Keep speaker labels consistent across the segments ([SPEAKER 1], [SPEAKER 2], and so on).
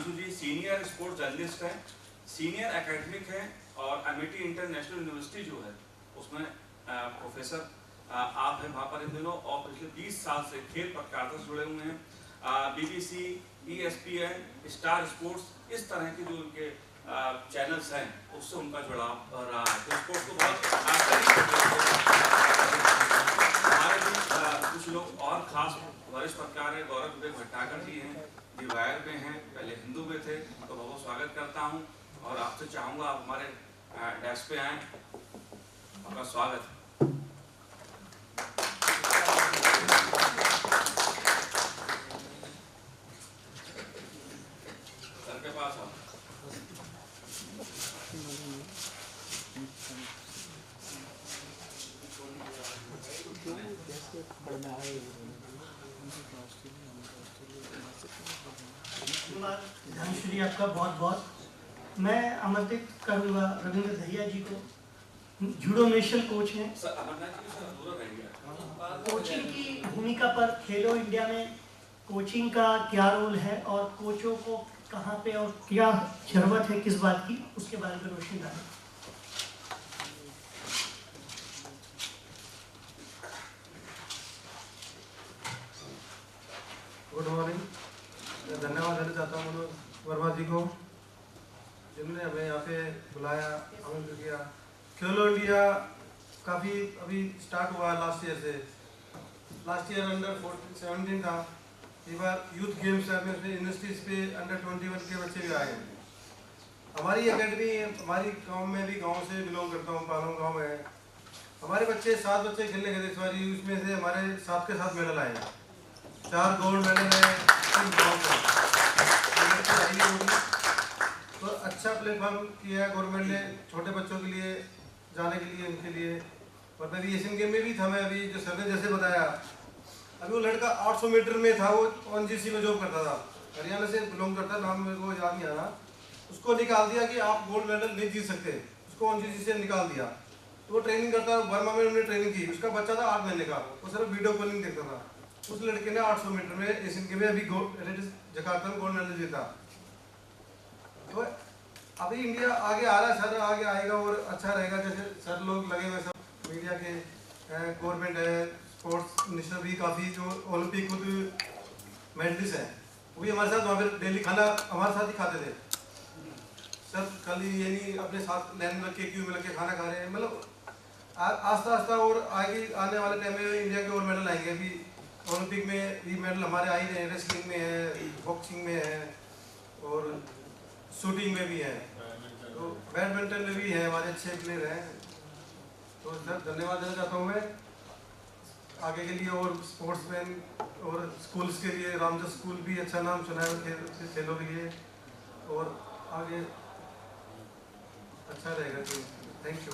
[SPEAKER 1] सुधांशु जी senior sports journalist हैं, senior academic हैं और एमिटी इंटरनेशनल यूनिवर्सिटी जो है उसमें प्रोफेसर आप हैं वहाँ पर इन दिनों, और पिछले 20 साल से खेल पत्रकारिता से जुड़े हुए हैं। BBC, ESPN, स्टार स्पोर्ट्स, इस तरह के जो उनके चैनल्स हैं उससे उनका जुड़ाव रहा है। तो स्पोर्ट्स को बहुत हमारे भी कुछ लोग और खास वरिष्ठ पत्रकार हैं। गौरव विवेक भट्टागर जी हैं, डिवायर में हैं, पहले हिंदू में थे, तो बहुत स्वागत करता हूं और आपसे चाहूँगा आप हमारे डेस्क पे आएँ। आपका स्वागत है। सर के पास आओ।
[SPEAKER 2] धन्यवाद आपका बहुत बहुत। मैं आमंत्रित करूंगा रविंद्र दहिया जी को, जूडो नेशनल कोच हैं। कोचिंग की भूमिका पर खेलो इंडिया में कोचिंग का क्या रोल है और कोचों को कहाँ पे और क्या जरूरत है किस बात की, उसके बारे में रोशनी डालें।
[SPEAKER 3] Good morning. मैं धन्यवाद देना चाहता हूँ मनोज वर्मा जी को, जिन्होंने हमें यहाँ पे बुलाया, आमंत्रित किया। खेलो इंडिया काफ़ी अभी स्टार्ट हुआ है लास्ट ईयर से। लास्ट ईयर अंडर 17 था, इस बार यूथ गेम्स में यूनिवर्सिटीज़ पे अंडर 21 के बच्चे भी आए हैं। हमारी एकेडमी हमारी गांव में भी, गांव से बिलोंग करता हूँ, पालों गांव में है। हमारे बच्चे 7 बच्चे खेलने गए थे इस बार, उसमें से हमारे 7 के 7 मेडल आए हैं। 4 गोल्ड मेडल है, 3 ब्रॉन्ज है। तो अच्छा प्लेटफॉर्म किया है गवर्नमेंट ने छोटे बच्चों के लिए जाने के लिए, उनके लिए। और मैं भी एशियन गेम में भी था। मैं अभी जो सर ने जैसे बताया, अभी वो लड़का 800 मीटर में था, वो ONGC में जॉब करता था, हरियाणा से बिलोंग करता, नाम मेरे को याद नहीं आ रहा। उसको निकाल दिया कि आप गोल्ड मेडल नहीं जीत सकते, उसको ONGC से निकाल दिया। तो वो ट्रेनिंग करता, बर्मा में उन्होंने ट्रेनिंग की। उसका बच्चा था 8 महीने का, वो सिर्फ वीडियो कॉलिंग देखता था। उस लड़के ने 800 मीटर में एशियन गेम में अभी जकार्ता में गोल्ड मेडल जीता। तो अभी इंडिया आगे आ रहा है सर, आगे आएगा और अच्छा रहेगा। जैसे सर लोग लगे हुए सब मीडिया के, गवर्नमेंट है, स्पोर्ट्स मिनिस्टर भी काफ़ी, जो ओलंपिक मेडलिस्ट हैं वो भी हमारे साथ वहाँ पर डेली खाना हमारे साथ ही खाते थे सर। कल ये नहीं अपने साथ लाइन में लग के, क्यू में लग के खाना खा रहे हैं। मतलब आस्ता आस्ता और आगे आने वाले टाइम में इंडिया के और मेडल आएंगे। अभी ओलंपिक में भी मेडल हमारे आ ही रहे हैं, रेसलिंग में है, बॉक्सिंग में है और शूटिंग में भी है, तो बैडमिंटन में भी है, हमारे अच्छे प्लेयर हैं। तो सर धन्यवाद देना चाहता हूँ मैं आगे के लिए। और स्पोर्ट्समैन और स्कूल्स के लिए, रामजस स्कूल भी अच्छा नाम सुना है खेलों के लिए, और आगे अच्छा रहेगा। Thank you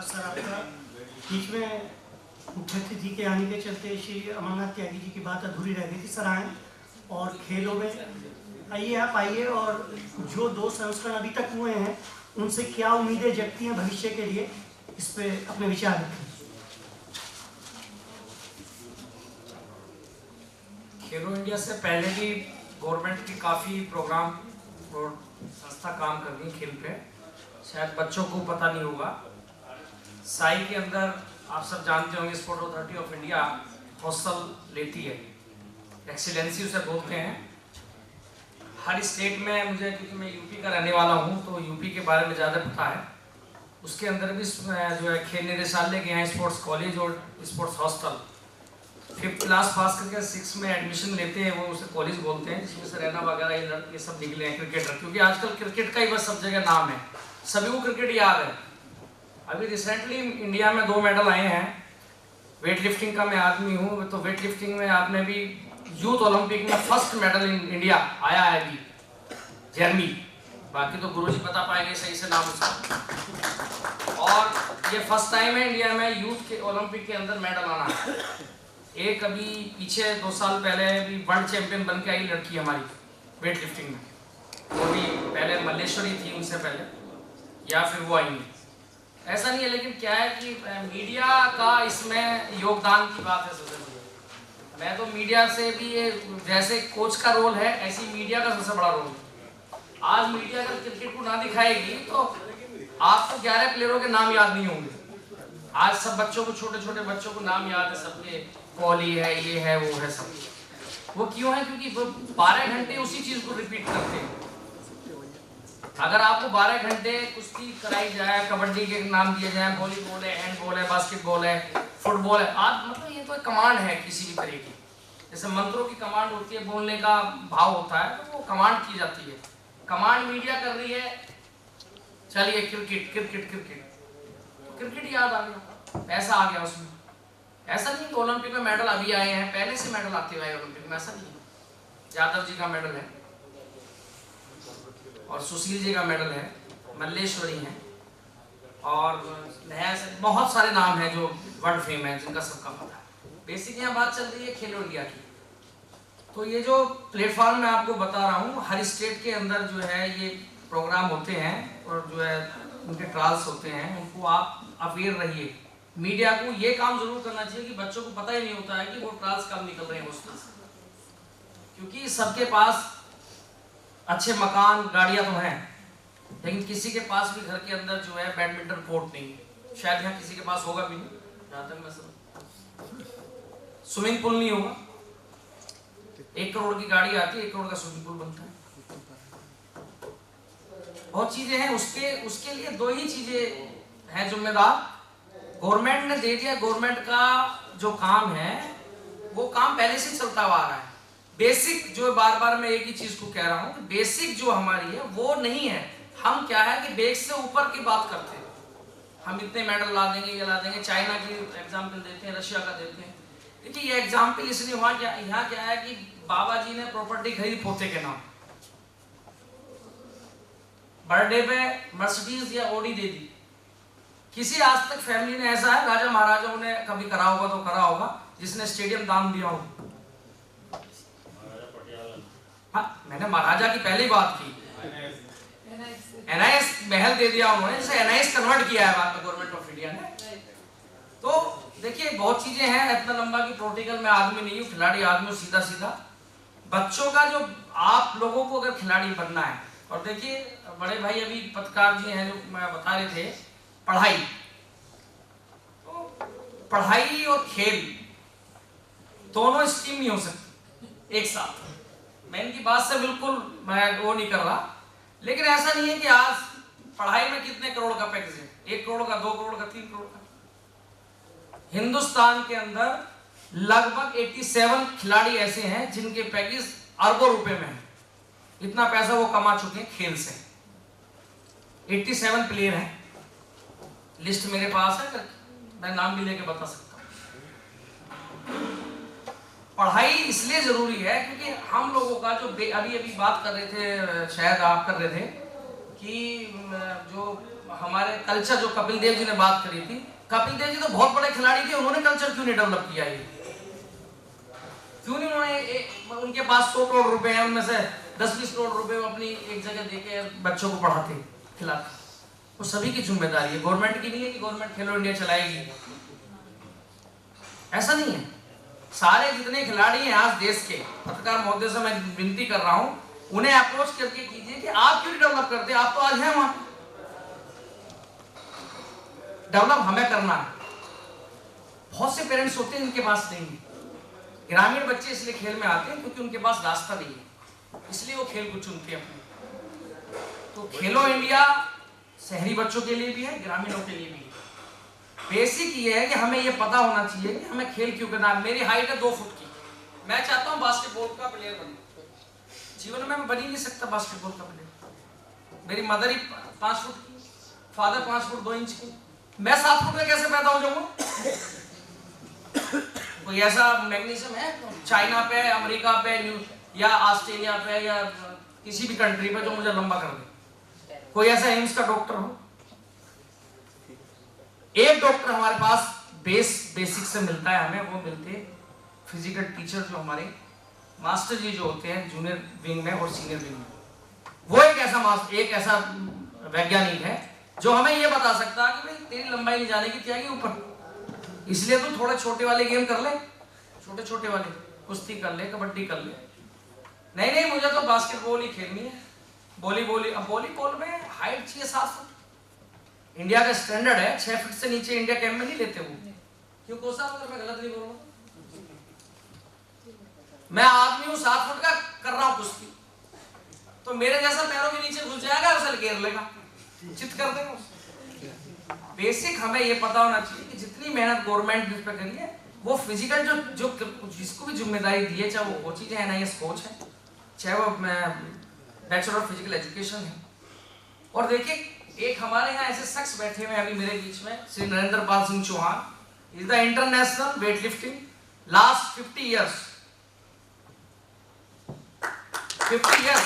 [SPEAKER 2] sir. आपका बीच में मुख्य अतिथि के आने के चलते श्री अमरनाथ त्यागी जी की बात अधूरी रह गई थी। सर आए और खेलों में आइए, आप आइए, और जो 2 संस्करण अभी तक हुए हैं उनसे क्या उम्मीदें जगती हैं भविष्य के लिए, इस पे अपने विचार रखें।
[SPEAKER 4] खेलो इंडिया से पहले भी गवर्नमेंट की काफ़ी प्रोग्राम और संस्था काम कर रही है खेल पे, शायद बच्चों को पता नहीं होगा। साई के अंदर आप सब जानते होंगे, sport authority of India hostel लेती है, एक्सीलेंसी उसे बोलते हैं। हर स्टेट में, मुझे क्योंकि मैं यूपी का रहने वाला हूँ तो यूपी के बारे में ज़्यादा पता है। उसके अंदर भी जो है खेल निदेशालय के यहाँ स्पोर्ट्स कॉलेज और sports hostel 5th class pass करके 6 में एडमिशन लेते हैं, वो उसे कॉलेज बोलते हैं, जिसमें से रैना वगैरह ये सब निकले हैं क्रिकेटर। क्योंकि आजकल क्रिकेट का ही बस सब जगह नाम है, सभी को क्रिकेट याद है। अभी रिसेंटली इंडिया में 2 मेडल आए हैं। वेट लिफ्टिंग का मैं आदमी हूँ, तो वेट लिफ्टिंग में आपने भी यूथ ओलंपिक में फर्स्ट मेडल इन इंडिया आया है अभी, जर्मी। बाकी तो गुरुजी बता पाएंगे सही से नाम उसका। और ये फर्स्ट टाइम है इंडिया में यूथ के ओलंपिक के अंदर मेडल आना है। एक अभी पीछे 2 साल पहले भी वर्ल्ड चैंपियन बन के आई लड़की हमारी वेट लिफ्टिंग में, वो भी पहले मल्लेश्वरी थी उनसे पहले, या फिर वो आएंगी, ऐसा नहीं है। लेकिन क्या है कि मीडिया का इसमें योगदान की बात है सबसे बड़ी। मैं तो मीडिया से भी ये, जैसे कोच का रोल है ऐसी मीडिया का सबसे बड़ा रोल है। आज मीडिया अगर क्रिकेट को ना दिखाएगी तो आपको 11 प्लेयरों के नाम याद नहीं होंगे। आज सब बच्चों को, छोटे छोटे बच्चों को नाम याद है सबके, कोहली है, ये है, वो है, सब। वो क्यों है? क्योंकि वो 12 घंटे उसी चीज को रिपीट करते हैं। अगर आपको 12 घंटे कुश्ती कराई जाए, कबड्डी के नाम दिए जाए, वॉलीबॉल है, हैंडबॉल है, बास्केटबॉल है, फुटबॉल है, आज मतलब ये तो एक कमांड है किसी भी तरह की। जैसे मंत्रों की कमांड होती है, बोलने का भाव होता है, तो वो कमांड की जाती है। कमांड मीडिया कर रही है, चलिए क्रिकेट क्रिकेट क्रिकेट, तो क्रिकेट याद आ गया, पैसा आ गया उसमें। ऐसा नहीं कि ओलंपिक में मेडल अभी आए हैं, पहले से मेडल आते हुए ओलंपिक में, ऐसा नहीं है। यादव जी का मेडल है और सुशील जी का मेडल है, मल्लेश्वरी हैं, और नया बहुत सारे नाम हैं जो वर्ल्ड फेम है, जिनका सबका पता है। बेसिक यहाँ बात चल रही है खेलो इंडिया की। तो ये जो प्लेटफॉर्म मैं आपको बता रहा हूँ, हर स्टेट के अंदर जो है ये प्रोग्राम होते हैं और जो है उनके ट्रायल्स होते हैं, उनको आप अवेयर रहिए। मीडिया को ये काम जरूर करना चाहिए कि बच्चों को पता ही नहीं होता है कि वो ट्रायल्स कब निकल रहे हैं हॉस्टल से, क्योंकि सबके पास अच्छे मकान, गाड़ियां तो हैं, लेकिन किसी के पास भी घर के अंदर जो है बैडमिंटन कोर्ट नहीं है। शायद यहाँ किसी के पास होगा भी नहीं, जहाँ तक मैं समझ, स्विमिंग पूल नहीं होगा। 1 करोड़ की गाड़ी आती है, 1 करोड़ का स्विमिंग पूल बनता है। बहुत चीजें हैं, उसके लिए 2 ही चीजें हैं जिम्मेदार। गवर्नमेंट ने दे दिया, गवर्नमेंट का जो काम है वो काम पहले से चलता हुआ आ रहा है। बेसिक जो बार बार मैं एक ही चीज को कह रहा हूँ, बेसिक जो हमारी है वो नहीं है। हम क्या है कि बेस से ऊपर की बात करते हैं, हम इतने मेडल ला देंगे, ये ला देंगे। चाइना की एग्जाम्पल देते हैं, रशिया का देते हैं। देखिए ये एग्जाम्पल इसलिए हुआ, यहाँ क्या है कि बाबा जी ने प्रॉपर्टी खरीदी पोते के नाम, बर्थडे पे मर्सिडीज या ऑडी दे दी। किसी आज तक फैमिली ने ऐसा है, राजा महाराजाओं ने कभी करा होगा तो करा होगा, जिसने स्टेडियम दान दिया हो। हाँ, मैंने महाराजा की पहली बात की, एनआईएस महल दे दिया उन्होंने, जिसे एनआईएस कन्वर्ट किया है बाद में गवर्नमेंट ऑफ इंडिया ने। तो देखिए बहुत चीजें हैं, इतना लंबा की प्रोटिकल में आदमी नहीं हूँ, खिलाड़ी आदमी हूँ, सीधा सीधा। बच्चों का जो आप लोगों को अगर खिलाड़ी बनना है, और देखिए बड़े भाई अभी पत्रकार जी हैं जो मैं बता रहे थे, पढ़ाई, तो पढ़ाई और खेल दोनों स्ट्रीम नहीं हो सकती एक साथ। मैं इनकी बात से बिल्कुल मैं वो नहीं कर रहा, लेकिन ऐसा नहीं है कि आज पढ़ाई में कितने करोड़ का पैकेज है, 1 करोड़ का, 2 करोड़ का, 3 करोड़ का। हिंदुस्तान के अंदर लगभग 87 खिलाड़ी ऐसे हैं जिनके पैकेज अरबों रुपए में है। इतना पैसा वो कमा चुके हैं खेल से। 87 प्लेयर हैं, लिस्ट मेरे पास है, मैं नाम भी लेके बता सकता हूँ। पढ़ाई इसलिए जरूरी है क्योंकि हम लोगों का जो अभी बात कर रहे थे, शायद आप कर रहे थे, कि जो हमारे कल्चर, जो कपिल देव जी ने बात करी थी, कपिल देव जी तो बहुत बड़े खिलाड़ी थे, उन्होंने कल्चर क्यों नहीं डेवलप किया? ये क्यों नहीं उन्होंने, उनके पास 100 करोड़ रुपए हैं, उनमें से 10-20 करोड़ रुपए वो अपनी एक जगह देके बच्चों को पढ़ाते, खिलाते। वो सभी की जिम्मेदारी है, गवर्नमेंट की नहीं है कि गवर्नमेंट खेलो इंडिया चलाएगी, ऐसा नहीं है। सारे जितने खिलाड़ी हैं आज देश के, पत्रकार महोदय से मैं विनती कर रहा हूं, उन्हें अप्रोच करके कीजिए कि आप क्यों डेवलप करते हैं, आप तो आज हैं वहां। डेवलप हमें करना है। बहुत से पेरेंट्स होते हैं इनके पास नहीं है। ग्रामीण बच्चे इसलिए खेल में आते हैं क्योंकि उनके पास रास्ता नहीं है, इसलिए वो खेल को चुनते हैं अपने। तो खेलो इंडिया शहरी बच्चों के लिए भी है, ग्रामीणों के लिए भी है। बेसिक ये है कि हमें ये पता होना चाहिए कि हमें खेल क्यों करना है। मेरी हाइट है 2 फुट की, मैं चाहता हूँ बास्केटबॉल का प्लेयर बनूं। जीवन में मैं बन ही नहीं सकता बास्केटबॉल का प्लेयर। मेरी मदर ही 5 फुट की, फादर 5 फुट 2 इंच की, मैं 7 फुट में कैसे पैदा हो जाऊंगा? कोई ऐसा मैग्नीशियम है चाइना पे, अमेरिका पे, या ऑस्ट्रेलिया पे, या किसी भी कंट्री पे जो मुझे लंबा कर दे? कोई ऐसा एम्स का डॉक्टर हो? एक डॉक्टर हमारे पास बेसिक से मिलता है हमें, वो मिलते हैं फिजिकल टीचर, जो हमारे मास्टर जी जो होते हैं जूनियर विंग में और सीनियर विंग में। वो एक ऐसा वैज्ञानिक है जो हमें ये बता सकता है कि भाई तेरी लंबाई नहीं जाने की, क्या ऊपर, इसलिए तो थोड़े छोटे वाले गेम कर ले, छोटे छोटे वाले। कुश्ती कर ले, कबड्डी कर ले। नहीं मुझे तो बास्केटबॉल ही खेलनी है, वॉलीबॉल। अब वॉलीबॉल में हाइट चाहिए 7 फुट। इंडिया का स्टैंडर्ड है 6 फुट से नीचे इंडिया कैंप में नहीं लेते वो। क्यों कोच साहब, अगर मैं गलत नहीं बोल रहा? मैं आदमी हूँ 7 फुट का, कर रहा हूँ कुश्ती, तो मेरे जैसा पैरों के नीचे घुस जाएगा, उसे घेर लेगा, चित कर देगा। बेसिक हमें ये पता होना चाहिए कि जितनी मेहनत गवर्नमेंट इस पर करी है, वो फिजिकल जो जिसको भी जिम्मेदारी दी है, चाहे वो कोच है, NIS कोच है, चाहे वो बैचलर ऑफ फिजिकल एजुकेशन है। और देखिए, एक हमारे यहाँ ऐसे शख्स बैठे हुए हैं अभी मेरे बीच में, Shri Narendra Pal Singh Chauhan. Is the international weight lifting last 50 years 50 years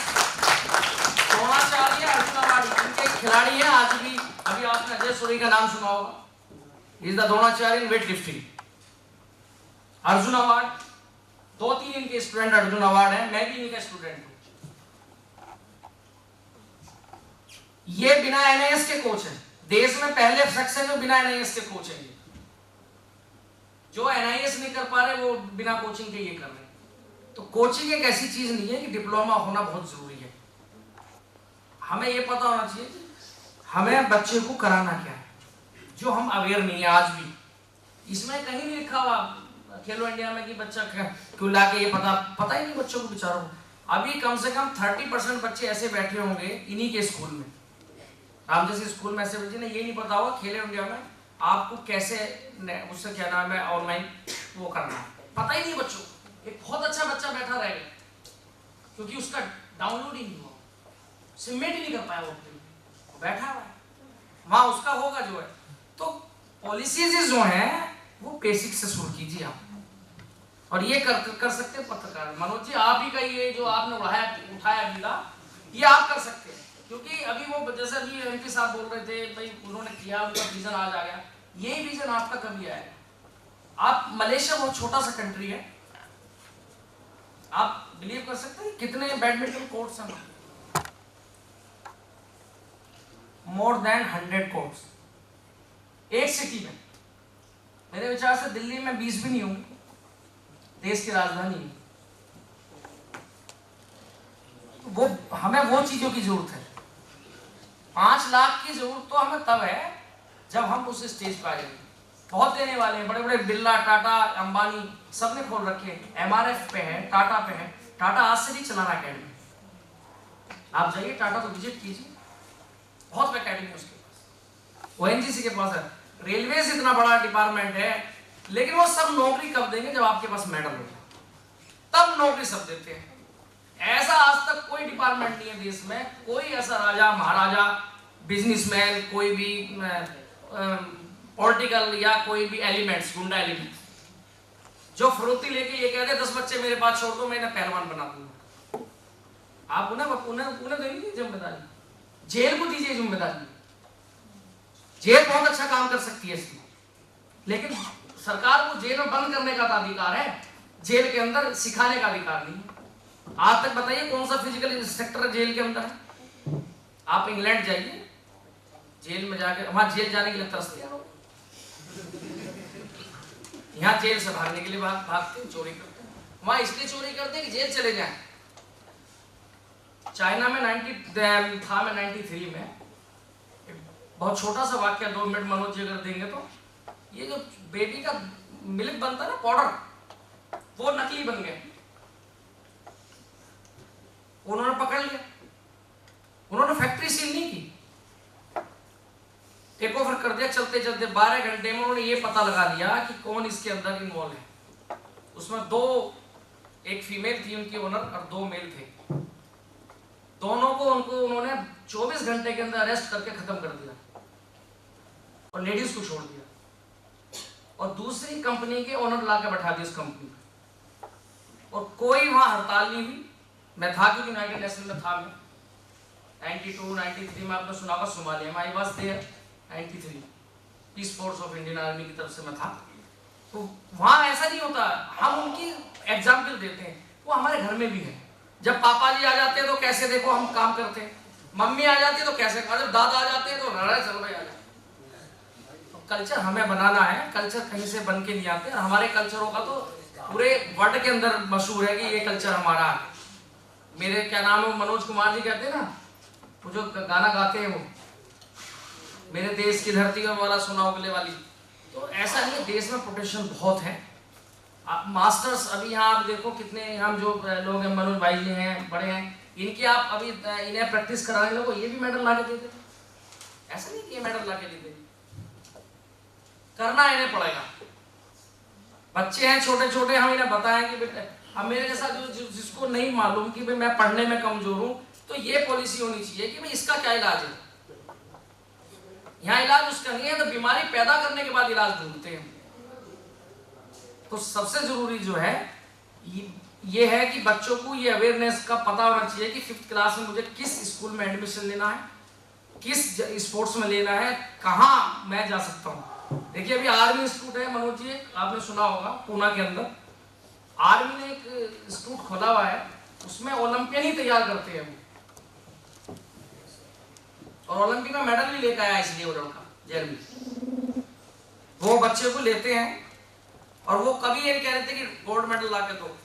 [SPEAKER 4] Dronacharya, Arjun award इनके खिलाड़ी हैं आज भी। अभी आपने अजय सूरी का नाम सुना होगा, is the Dronacharya in weight lifting. Arjun award, 2-3 इनके स्टूडेंट अर्जुन अवार्ड है, मैं भी इनका स्टूडेंट हूं। ये बिना NIS के कोच है, देश में पहले शख्स है जो बिना NIS के कोच है। जो NIS नहीं कर पा रहे वो बिना कोचिंग के ये कर रहे हैं। तो कोचिंग एक ऐसी चीज नहीं है कि डिप्लोमा होना बहुत जरूरी है। हमें ये पता होना चाहिए हमें बच्चे को कराना क्या है, जो हम अवेयर नहीं है आज भी। इसमें कहीं नहीं लिखा हुआ खेलो इंडिया में कि बच्चा क्यों ला के, ये पता ही नहीं बच्चों को बेचारों को। अभी कम से कम 30% बच्चे ऐसे बैठे होंगे इन्हीं के स्कूल में, राम जैसे स्कूल में, ऐसे बच्चे ने ये नहीं पता होगा खेलो इंडिया में आपको कैसे उससे क्या नाम है ऑनलाइन वो करना है, पता ही नहीं बच्चों को। एक बहुत अच्छा बच्चा बैठा रहेगा क्योंकि उसका डाउनलोड ही नहीं हुआ, सबमिट ही नहीं कर पाया, वो बैठा हुआ है वहां, उसका होगा जो है। तो पॉलिसीज जो हैं वो बेसिक से शुरू कीजिए आप, और ये कर सकते हैं पत्रकार मनोज जी, आप ही का ये जो आपने उठाया गीला, ये आप कर सकते हैं। क्योंकि अभी वो जैसे अभी MP साहब बोल रहे थे भाई उन्होंने किया, उनका विजन आज आ गया, यही विजन आपका कभी आएगा। आप मलेशिया बहुत छोटा सा कंट्री है, आप बिलीव कर सकते हैं कितने बैडमिंटन कोर्ट्स हैं? मोर देन 100 कोर्ट्स एक सिटी में। मेरे विचार से दिल्ली में 20 भी नहीं होंगे, देश की राजधानी है। तो वो हमें वो चीजों की जरूरत है। 5 लाख की जरूरत तो हमें तब है जब हम उस स्टेज पर आ जाएंगे। बहुत देने वाले हैं, बड़े बड़े बिरला, टाटा, अंबानी सबने खोल रखे हैं, MRF पे है, टाटा पे है। टाटा आज से नहीं चला रहा अकेडमी, आप जाइए टाटा को विजिट कीजिए, बहुत अकेडमी उसके पास, ONGC के पास है, रेलवे से इतना बड़ा डिपार्टमेंट है। लेकिन वो सब नौकरी कब देंगे? जब आपके पास मेडल होगा, तब नौकरी सब देते हैं। ऐसा आज तक कोई डिपार्टमेंट नहीं है देश में, कोई ऐसा राजा महाराजा बिजनेसमैन, कोई भी पॉलिटिकल या कोई भी एलिमेंट्स, गुंडा एलिमेंट जो फरोती लेके ये कहते 10 बच्चे मेरे पास छोड़ दो, मैं इन्हें पहलवान बना दूंगा। आप उन्हें देंगे जिम्मेदारी, जेल को दीजिए जिम्मेदारी। जेल बहुत अच्छा काम कर सकती है इसमें, लेकिन सरकार को जेल में बंद करने का अधिकार है, जेल के अंदर सिखाने का अधिकार नहीं है। आज तक बताइए कौन सा फिजिकल इंस्ट्रक्टर जेल के अंदर है? आप इंग्लैंड जाइए, जेल में जाकर वहां जेल जाने के लिए तरसते हैं लोग, यहाँ जेल से भागने के लिए भागते हैं, चोरी करते हैं। वहां इसलिए चोरी करते हैं कि जेल चले जाएं। चाइना में 93 में बहुत छोटा सा वाक्य, 2 मिनट मनोज जी अगर देंगे तो, ये जो बेबी का मिल्क बनता है ना पाउडर, वो नकली बन गए। उन्होंने पकड़ लिया, उन्होंने फैक्ट्री सील नहीं की, टेक ओवर कर दिया। चलते चलते 12 घंटे में उन्होंने ये पता लगा लिया कि कौन इसके अंदर इन्वॉल्व है। उसमें 2, एक फीमेल थी उनकी ओनर और 2 मेल थे। दोनों को उन्होंने 24 घंटे के अंदर अरेस्ट करके खत्म कर दिया और लेडीज को छोड़ दिया, और दूसरी कंपनी के ओनर लाके बैठा दिया उस कंपनी में, और कोई वहां हड़ताल नहीं हुई। मैं था क्योंकि यूनाइटेड नेशन में था, मैं 92, 93 में आपने सुना होगा सोमालिया में, I was there 93, peace force of Indian army की तरफ से मैं था। तो वहां ऐसा नहीं होता, हम उनकी एग्जाम्पल देते हैं, वो हमारे घर में भी है। जब पापा जी आ जाते हैं तो कैसे देखो हम काम करते हैं, मम्मी आ जाती है तो कैसे, जब दादा आ जाते हैं तो लड़ाई चल रही है। तो कल्चर हमें बनाना है, कल्चर कहीं से बन के नहीं आते। हमारे कल्चरों का तो पूरे वर्ल्ड के अंदर मशहूर है कि ये कल्चर हमारा है। मेरे क्या नाम है, मनोज कुमार जी कहते हैं ना, वो जो गाना गाते हैं, वो मेरे देश की धरती और वाला सुना उगले वाली। तो ऐसा नहीं, देश में पोटेंशियल बहुत है। आप मास्टर्स अभी यहाँ आप देखो कितने, हम जो लोग हैं, मनोज भाई जी हैं, बड़े हैं, इनकी आप अभी इन्हें प्रैक्टिस कराने लोगों, ये भी मेडल ला के देते। ऐसा नहीं कि ये मेडल ला के देते, करना इन्हें पड़ेगा। बच्चे हैं छोटे छोटे, हम इन्हें बताएं कि बेटा, अब मेरे जैसा जिसको नहीं मालूम कि भाई मैं पढ़ने में कमजोर हूं, तो ये पॉलिसी होनी चाहिए कि भाई इसका क्या इलाज है। यहाँ इलाज उसका नहीं है, तो बीमारी पैदा करने के बाद इलाज ढूंढते हैं। तो सबसे जरूरी जो है ये है कि बच्चों को ये अवेयरनेस का पता होना चाहिए कि 5th क्लास में मुझे किस स्कूल में एडमिशन लेना है, किस स्पोर्ट्स में लेना है, कहाँ मैं जा सकता हूँ। देखिए अभी आर्मी इंस्टीट्यूट है मनोज जी, आपने सुना होगा, पूना के अंदर आर्मी ने एक इंस्टीट्यूट खोला हुआ है, उसमें ओलंपियन ही तैयार करते हैं और ओलंपिक में मेडल भी लेकर आया, इसलिए वो लड़का जेल वो बच्चे को लेते हैं और वो कभी ये कह रहे थे कि गोल्ड मेडल ला के दो।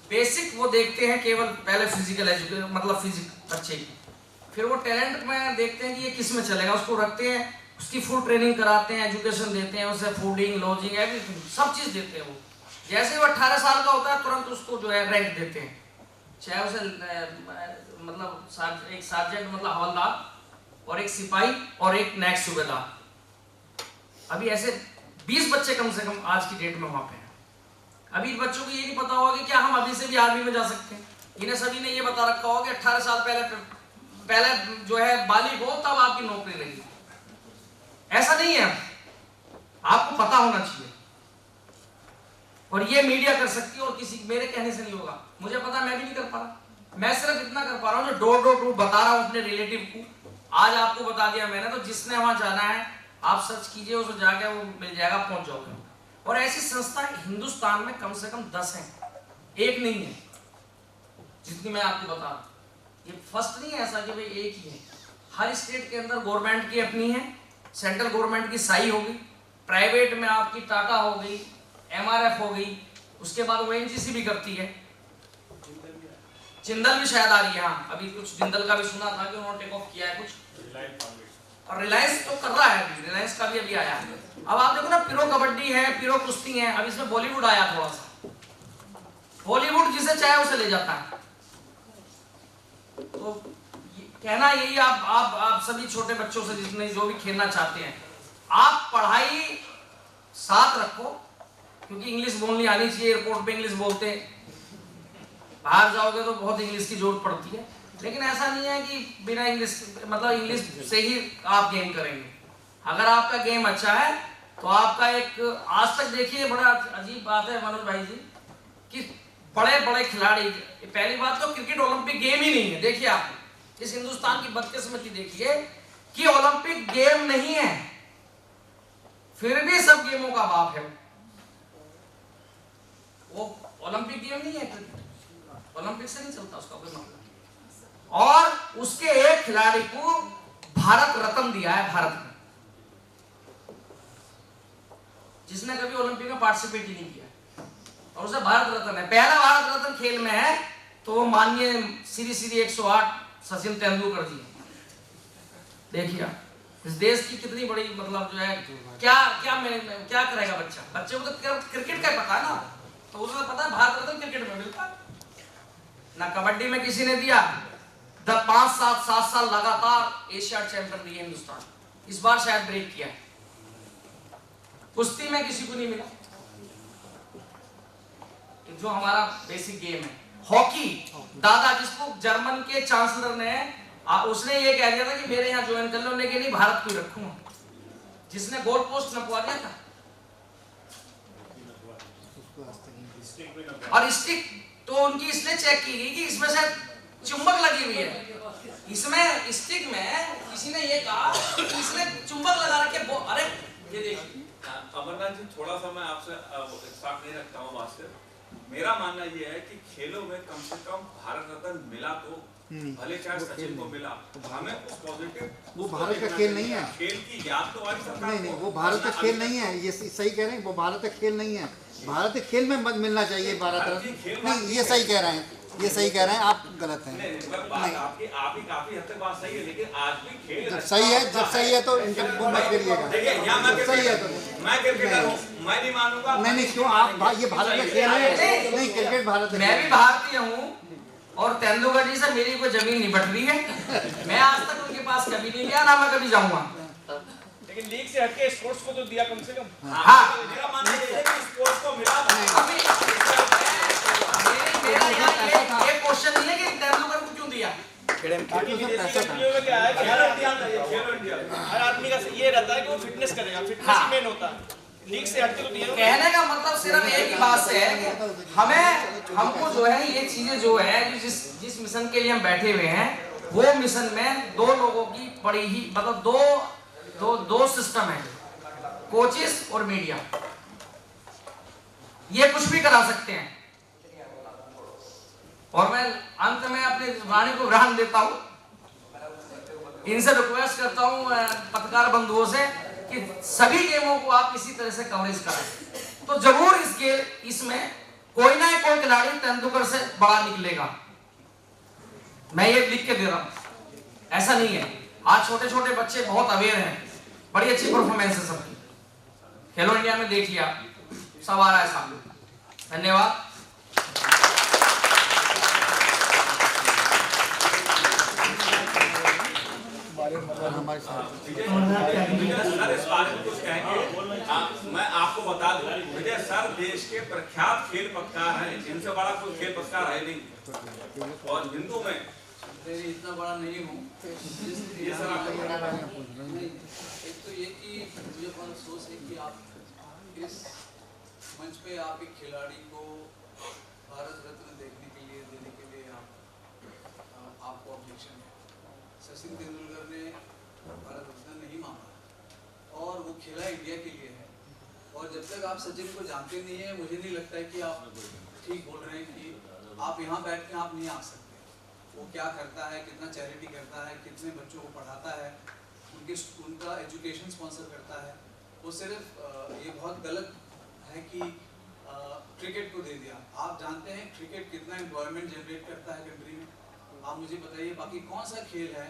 [SPEAKER 4] बेसिक वो देखते हैं केवल, पहले फिजिकल एजुकेशन मतलब फिजिक बच्चे की, फिर वो टैलेंट में देखते हैं कि ये किस में चलेगा, उसको रखते हैं, उसकी फुल ट्रेनिंग कराते हैं, एजुकेशन देते हैं, उसे फूडिंग लॉजिंग एवरीथिंग सब चीज़ देते हैं। वो जैसे वो 18 साल का होता है तुरंत उसको जो है रैंक देते हैं, चाहे उसे मतलब एक सार्जेंट मतलब हवलदार और एक सिपाही और एक नेक्स्ट सूबेदार। अभी ऐसे 20 बच्चे कम से कम आज की डेट में वहाँ पे हैं। अभी बच्चों को ये नहीं पता होगा कि क्या हम अभी से भी आर्मी में जा सकते हैं। इन्हें सभी ने ये बता रखा होगा कि 18 साल पहले जो है बालिग हो तब आपकी नौकरी लगी। ऐसा नहीं है, आपको पता होना चाहिए और ये मीडिया कर सकती है और किसी मेरे कहने से नहीं होगा। मुझे पता, मैं भी नहीं कर पा रहा, मैं सिर्फ इतना कर पा रहा हूँ जो डोर टू डोर बता रहा हूँ अपने रिलेटिव को। आज आपको बता दिया मैंने, तो जिसने वहां जाना है आप सर्च कीजिए, उसको जाके वो मिल जाएगा, पहुंच जाओगे। और ऐसी संस्था हिंदुस्तान में कम से कम 10 हैं, एक नहीं है, जितनी मैं आपको बता रहा हूं। ये फर्स्ट नहीं है ऐसा कि भाई एक ही है। हर स्टेट के अंदर गवर्नमेंट की अपनी है, सेंट्रल गवर्नमेंट की साई होगी, प्राइवेट में आपकी टाटा हो गई, MRF हो गई, उसके बाद ONGC भी करती है, जिंदल भी शायद आ रही है। हाँ, अभी कुछ जिंदल का भी सुना था कि उन्होंने टेक ऑफ किया है कुछ, और रिलायंस तो कर रहा है, रिलायंस का भी अभी आया है। अब आप देखो ना, पिरो कबड्डी है, पिरो कुश्ती है, अब इसमें बॉलीवुड आया थोड़ा सा, बॉलीवुड जिसे चाहे उसे ले जाता है। तो कहना यही, आप सभी छोटे बच्चों से जितने जो भी खेलना चाहते हैं, आप पढ़ाई साथ रखो, क्योंकि इंग्लिश बोलनी आनी चाहिए। एयरपोर्ट पे इंग्लिश बोलते हैं, बाहर जाओगे तो बहुत इंग्लिश की जरूरत पड़ती है, लेकिन ऐसा नहीं है कि बिना इंग्लिश मतलब इंग्लिश से ही आप गेम करेंगे। अगर आपका गेम अच्छा है तो आपका एक, आज तक देखिए बड़ा अजीब बात है मनोज भाई जी कि बड़े बड़े खिलाड़ी, पहली बात तो क्रिकेट ओलंपिक गेम ही नहीं है। देखिए आप इस हिंदुस्तान की बदकिस्मती देखिए कि ओलंपिक गेम नहीं है, फिर भी सब गेमों का बाप है। वो ओलंपिक गेम नहीं है, क्रिकेट ओलंपिक से नहीं चलता, उसका कोई मतलब। और उसके एक खिलाड़ी को भारत रत्न दिया है, भारत में, जिसने कभी ओलंपिक में पार्टिसिपेट ही नहीं किया, और उसे भारत रत्न है। पहला भारत रत्न खेल में है तो वो माननीय श्री 108 सचिन तेंदुलकर जी। देखिए इस देश की कितनी बड़ी मतलब जो है, क्या करेगा बच्चा, बच्चे को तो क्रिकेट का पता है ना, तो उसे पता है भारत रत्न क्रिकेट में मिलता है ना। कबड्डी में किसी ने दिया, 5-7 साल लगातार एशिया चैंपियन रही है हिंदुस्तान, इस बार शायद ब्रेक किया है। कुश्ती में किसी को नहीं मिला, जो हमारा बेसिक गेम है। हॉकी, दादा जिसको जर्मन के चांसलर ने उसने ये कह दिया था कि मेरे यहाँ ज्वाइन कर लो, लेकिन नहीं भारत को रखूंगा, जिसने गोल पोस्ट नपवा दिया था। और स्टिक तो उनकी इसलिए चेक की गई कि इसमें शायद चुंबक लगी हुई है। इसमें स्टिक में किसी ने ये कहा कि इसने चुंबक लगा रखे। अरे ये देखिए
[SPEAKER 1] अमरनाथ जी, थोड़ा सा मैं आपसे साथ नहीं रखता हूँ बात से। मेरा मानना ये है कि खेलों में कम से कम भारत रत्न मिला तो भले चाहे सचिन को मिला, हमें उस पॉजिटिव,
[SPEAKER 5] वो भारत का खेल नहीं है।
[SPEAKER 1] खेल की याद तो हमारी सरकार
[SPEAKER 5] नहीं नहीं,
[SPEAKER 1] को-
[SPEAKER 5] वो भारत का खेल नहीं है, ये सही कह रहे हैं, वो भारत का खेल नहीं है। भारत के खेल में मत मिलना चाहिए भारत रत्न, नहीं ये सही कह रहे हैं, ये सही कह रहे हैं, आप गलत हैं।
[SPEAKER 1] बात आपकी काफी हद तक बात सही है, लेकिन आज भी खेल
[SPEAKER 5] जब सही है तो वो मत करिएगा।
[SPEAKER 1] देखिए यहाँ मैं
[SPEAKER 5] सही है तो
[SPEAKER 1] मैं क्रिकेटर हूँ, मैं नहीं मानूंगा।
[SPEAKER 5] नहीं क्यों आप, ये भारत का खेल है, नहीं क्रिकेट भारत का
[SPEAKER 4] मैं भी भारतीय हूँ और तेंदुलकर जी से मेरी कोई जमीन नहीं बट रही है। मैं आज तक उनके पास कभी नहीं गया, ना मैं कभी जाऊंगा।
[SPEAKER 6] लेकिन लीग से हटके स्पोर्ट्स को तो दिया कम से कम।
[SPEAKER 1] हाँ, मेरा मानना ये है कि स्पोर्ट्स को मिला।
[SPEAKER 4] अभी मेरा यहाँ ये क्वेश्चन नहीं है कि तेंदुलकर को क्यों दिया।
[SPEAKER 5] ताकि उसमें पैसा था।
[SPEAKER 6] में क्या है कि
[SPEAKER 1] खेलो इंडिया
[SPEAKER 6] हर आदमी का ये रहता है कि वो फिटनेस करेगा, फिटनेस ही मेन होता है। लीग से हटके तो दिया।
[SPEAKER 4] कहने का मतलब सिर्फ एक ही बात से है कि हमको जो है ये चीजें जो है जिस मिशन के लिए हम बैठे हुए हैं, वो मिशन में दो लोगों की बड़ी ही मतलब दो सिस्टम है, कोचेस और मीडिया। ये कुछ भी करा सकते हैं। और मैं अंत में अपने वाणी को विराम देता हूं, इनसे रिक्वेस्ट करता हूं पत्रकार बंधुओं से कि सभी गेमों को आप इसी तरह से कवरेज करें, तो जरूर इसमें कोई ना कोई खिलाड़ी तेंदुलकर से बड़ा निकलेगा। मैं ये लिख के दे रहा हूं, ऐसा नहीं है। आज छोटे छोटे बच्चे बहुत अवेयर हैं, बड़ी अच्छी परफॉर्मेंस है सबकी। खेलो इंडिया में देख लिया, सब आ रहा है सामने। धन्यवाद।
[SPEAKER 1] सर इस बारे में कुछ कहेंगे? मैं आपको बता दूं, विजय सर देश के प्रख्यात खेल पत्रकार हैं, इनसे बड़ा कोई खेल पत्रकार है नहीं। और हिंदू में
[SPEAKER 7] इतना बड़ा नहीं हूँ।
[SPEAKER 1] ये सर आपको
[SPEAKER 7] एक तो ये कि मुझे बहुत अफसोस है कि आप इस मंच पे आप एक खिलाड़ी को भारत रत्न देने के लिए आपको ऑब्जेक्शन है। सचिन तेंदुलकर ने भारत रत्न नहीं मांगा और वो खेला इंडिया के लिए है। और जब तक आप सचिन को जानते नहीं है, मुझे नहीं लगता है कि आप ठीक बोल रहे हैं कि आप यहाँ बैठ के आप नहीं आ सकते। वो क्या करता है, कितना चैरिटी करता है, कितने बच्चों को पढ़ाता है, उनका एजुकेशन स्पॉन्सर करता है। वो सिर्फ ये बहुत गलत है कि क्रिकेट को दे दिया। आप जानते हैं क्रिकेट कितना एम्प्लॉयमेंट जनरेट करता है कंट्री में। आप मुझे बताइए बाकी कौन सा खेल है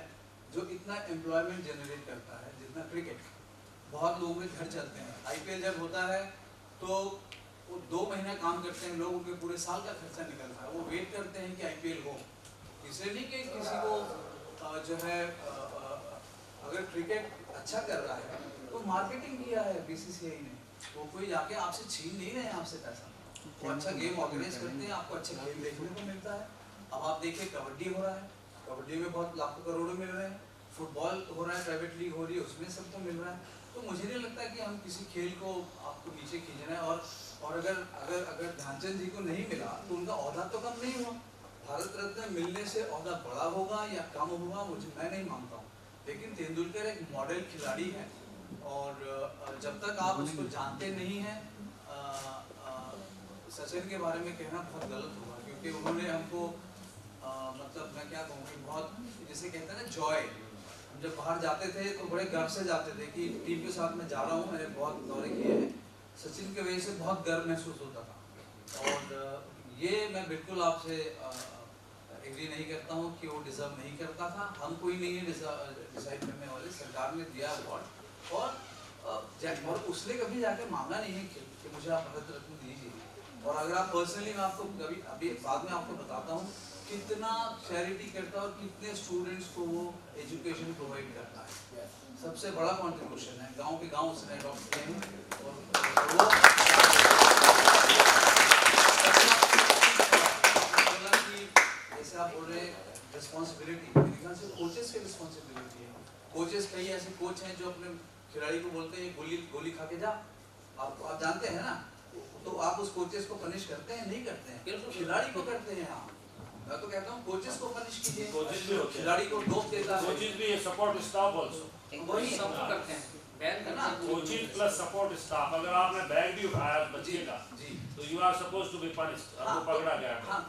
[SPEAKER 7] जो इतना एम्प्लॉयमेंट जनरेट करता है जितना क्रिकेट। बहुत लोगों के घर चलते हैं। IPL जब होता है तो वो 2 महीना काम करते हैं, लोगों के पूरे साल का खर्चा निकलता है। वो वेट करते हैं कि IPL हो, इसलिए नहीं कि किसी को जो है अगर क्रिकेट अच्छा कर रहा है तो मार्केटिंग किया है BCCI ने, वो कोई जाके आपसे छीन नहीं रहे हैं आपसे पैसा। वो अच्छा गेम ऑर्गेनाइज करते हैं, आपको अच्छा गेम देखने को मिलता है। अब आप देखिए कबड्डी हो रहा है, कबड्डी में बहुत लाखों करोड़ों मिल रहे हैं। फुटबॉल हो रहा है, प्राइवेट लीग हो रही है, उसमें सबको मिल रहा है। तो मुझे नहीं लगता कि हम किसी खेल को आपको नीचे खींचना है। और अगर ध्यानचंद जी को नहीं मिला तो उनका औहदा तो कम नहीं हुआ। भारत रत्न मिलने से औहदा बड़ा होगा या कम होगा मैं नहीं मानता हूँ। लेकिन तेंदुलकर एक मॉडल खिलाड़ी है और जब तक आप उसको जानते नहीं हैं, सचिन के बारे में कहना बहुत गलत होगा, क्योंकि उन्होंने हमको मतलब मैं क्या कहूँ कि बहुत जैसे कहते हैं ना जॉय, हम जब बाहर जाते थे तो बड़े गर्व से जाते थे कि टीम के साथ मैं जा रहा हूँ। मैंने बहुत दौरे किए हैं, सचिन की वजह से बहुत गर्व महसूस होता था। और ये मैं बिल्कुल आपसे एग्री नहीं करता हूँ कि वो डिजर्व नहीं करता था। हम कोई नहीं है डिसाइड करने वाले, सरकार ने दिया अवार्ड और उसने कभी जाकर मांगा नहीं है कि मुझे आप भारत रत्न दीजिए। और अगर आप पर्सनली मैं आपको कभी अभी बाद में आपको बताता हूँ कितना चैरिटी करता है और कितने स्टूडेंट्स को वो एजुकेशन प्रोवाइड करता है। सबसे बड़ा कॉन्ट्रीब्यूशन है, गाँव के गाँव उसने अडॉप्ट किए हैं। और वो जैसे आप बोल रहे रिस्पॉन्सिबिलिटी, मेरे ख्याल से कोचेस की रिस्पॉन्सिबिलिटी है। कोचेस कई ऐसे कोच हैं जो अपने खिलाड़ी को बोलते हैं गोली खा के जा, आप जानते हैं ना, तो आप उस कोचेस को पनिश करते हैं? नहीं करते हैं, केवल खिलाड़ी को करते हैं। आप मैं तो कहता हूँ कोचेस को पनिश कीजिए, खिलाड़ी को डोप देता है,
[SPEAKER 6] कोचेस भी सपोर्ट स्टाफ आल्सो
[SPEAKER 7] वही सब करते हैं। है ना?
[SPEAKER 8] कोचिंग प्लस सपोर्ट स्टाफ, अगर आपने बैग भी उठाया बच्चे का
[SPEAKER 7] जी
[SPEAKER 8] तो you are suppose to be punished, आपको पकड़ा गया।
[SPEAKER 7] हाँ,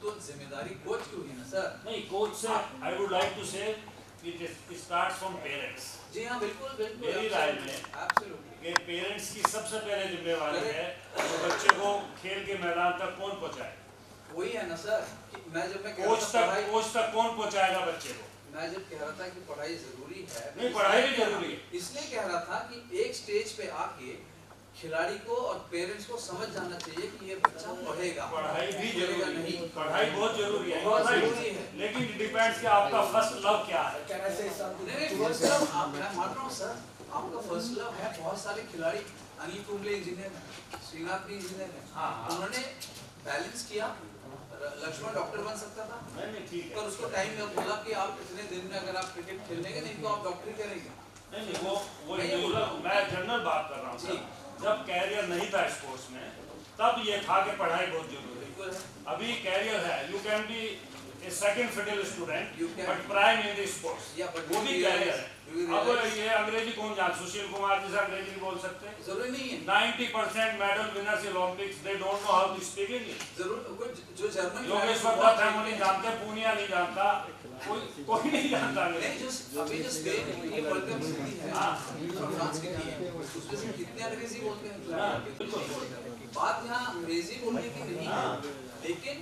[SPEAKER 7] तो जिम्मेदारी कोच की हुई ना सर।
[SPEAKER 8] नहीं, कोच से आई वुड लाइक टू से इट स्टार्ट्स फ्रॉम पेरेंट्स।
[SPEAKER 7] जी हाँ, बिल्कुल बिल्कुल।
[SPEAKER 8] मेरी राय में
[SPEAKER 7] एब्सोल्युटली
[SPEAKER 8] कि पेरेंट्स की सबसे पहले जिम्मेवारी है तो बच्चे को खेल के मैदान तक कौन पहुंचाए।
[SPEAKER 7] वही है ना सर कि मैं जब मैं कह
[SPEAKER 8] कोच
[SPEAKER 7] रहा था
[SPEAKER 8] कोच तक कौन पहुंचाएगा बच्चे को।
[SPEAKER 7] मैं जब कह रहा था कि पढ़ाई जरूरी है,
[SPEAKER 8] नहीं, पढ़ाई भी जरूरी है।
[SPEAKER 7] इसलिए कह रहा था कि एक स्टेज पे आके खिलाड़ी को और पेरेंट्स को समझ जाना चाहिए कि ये बच्चा पढ़ेगा।
[SPEAKER 8] पढ़ाई भी जरूरी है,
[SPEAKER 7] नहीं,
[SPEAKER 8] पढ़ाई बहुत जरूरी है,
[SPEAKER 7] बहुत जरूरी है।
[SPEAKER 8] लेकिन इट डिपेंड्स कि आपका फर्स्ट लव क्या है।
[SPEAKER 7] नहीं, फर्स्ट लव मैं मान रहा हूँ सर, आपका फर्स्ट लव है। बहुत सारे खिलाड़ी, अनिल कुंबले इंजीनियर है, श्रीनाथ भी इंजीनियर है, उन्होंने बैलेंस किया। लक्ष्मण डॉक्टर बन सकता था, पर उसको टाइम में बोला कि आप इतने दिन में अगर आप क्रिकेट खेलेंगे नहीं तो आप डॉक्टरी करेंगे।
[SPEAKER 8] नहीं, वो इंडिविजुअल, मैं जनरल बात कर रहा हूँ सर। जब कैरियर नहीं था स्पोर्ट्स में तब ये था कि पढ़ाई बहुत जरूरी है। अभी कैरियर है, you can be a second fiddle student but prime in the sports, वो भी कैरियर है। अब ये अंग्रेजी कौन जान, सुशील कुमार जैसे अंग्रेजी नहीं बोल सकते,
[SPEAKER 7] जरूरी नहीं है।
[SPEAKER 8] 90% medal winners Olympics they don't know how to speak English.
[SPEAKER 7] जरूर जो जर्मन
[SPEAKER 8] योगेश्वर दत्त है, वो नहीं जानते, पूनिया नहीं जानता, कोई नहीं जानता।
[SPEAKER 7] नहीं, जो अभी जो स्पेन की वर्ल्ड कप जीती है, फ्रांस की टीम, उसमें से कितने अंग्रेजी बोलते हैं। बात यहाँ अंग्रेजी बोलने की नहीं है, लेकिन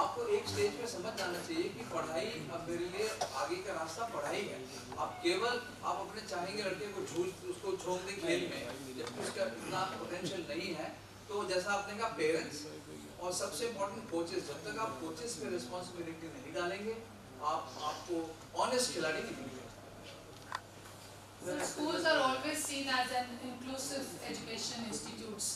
[SPEAKER 7] आपको एक स्टेज पे समझ जाना चाहिए कि पढ़ाई अब मेरे लिए आगे का रास्ता पढ़ाई है। आप केवल आप अपने चाहेंगे लड़के को उसको झोंक दें खेल में, जबकि उसका इतना पोटेंशियल नहीं है। तो जैसा आपने कहा पेरेंट्स और सबसे इम्पोर्टेंट कोचेस, जब तक आप कोचेस पे रिस्पॉन्सिबिलिटी नहीं डालेंगे आपको ऑनेस्ट खिलाड़ी नहीं मिलेगा।
[SPEAKER 9] So schools are always seen as an inclusive education institutes,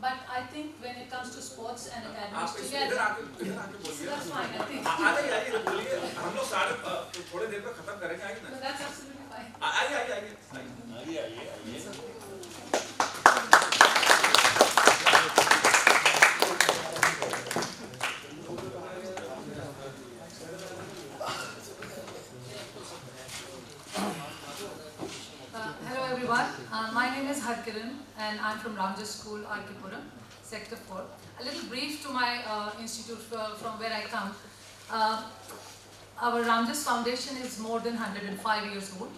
[SPEAKER 9] but I think when it comes to sports and academics together, that's fine. I think.
[SPEAKER 1] आइए बोलिए, हम लोग सारे थोड़ी देर में खत्म करेंगे, आइए ना।
[SPEAKER 9] No, that's absolutely fine.
[SPEAKER 8] आइए।
[SPEAKER 9] Hello everyone, my name is Harkiran and I'm from Ramjas School, Arkipuram, Sector 4. A little brief to my institute from where I come. Our Ramjas Foundation is more than 105 years old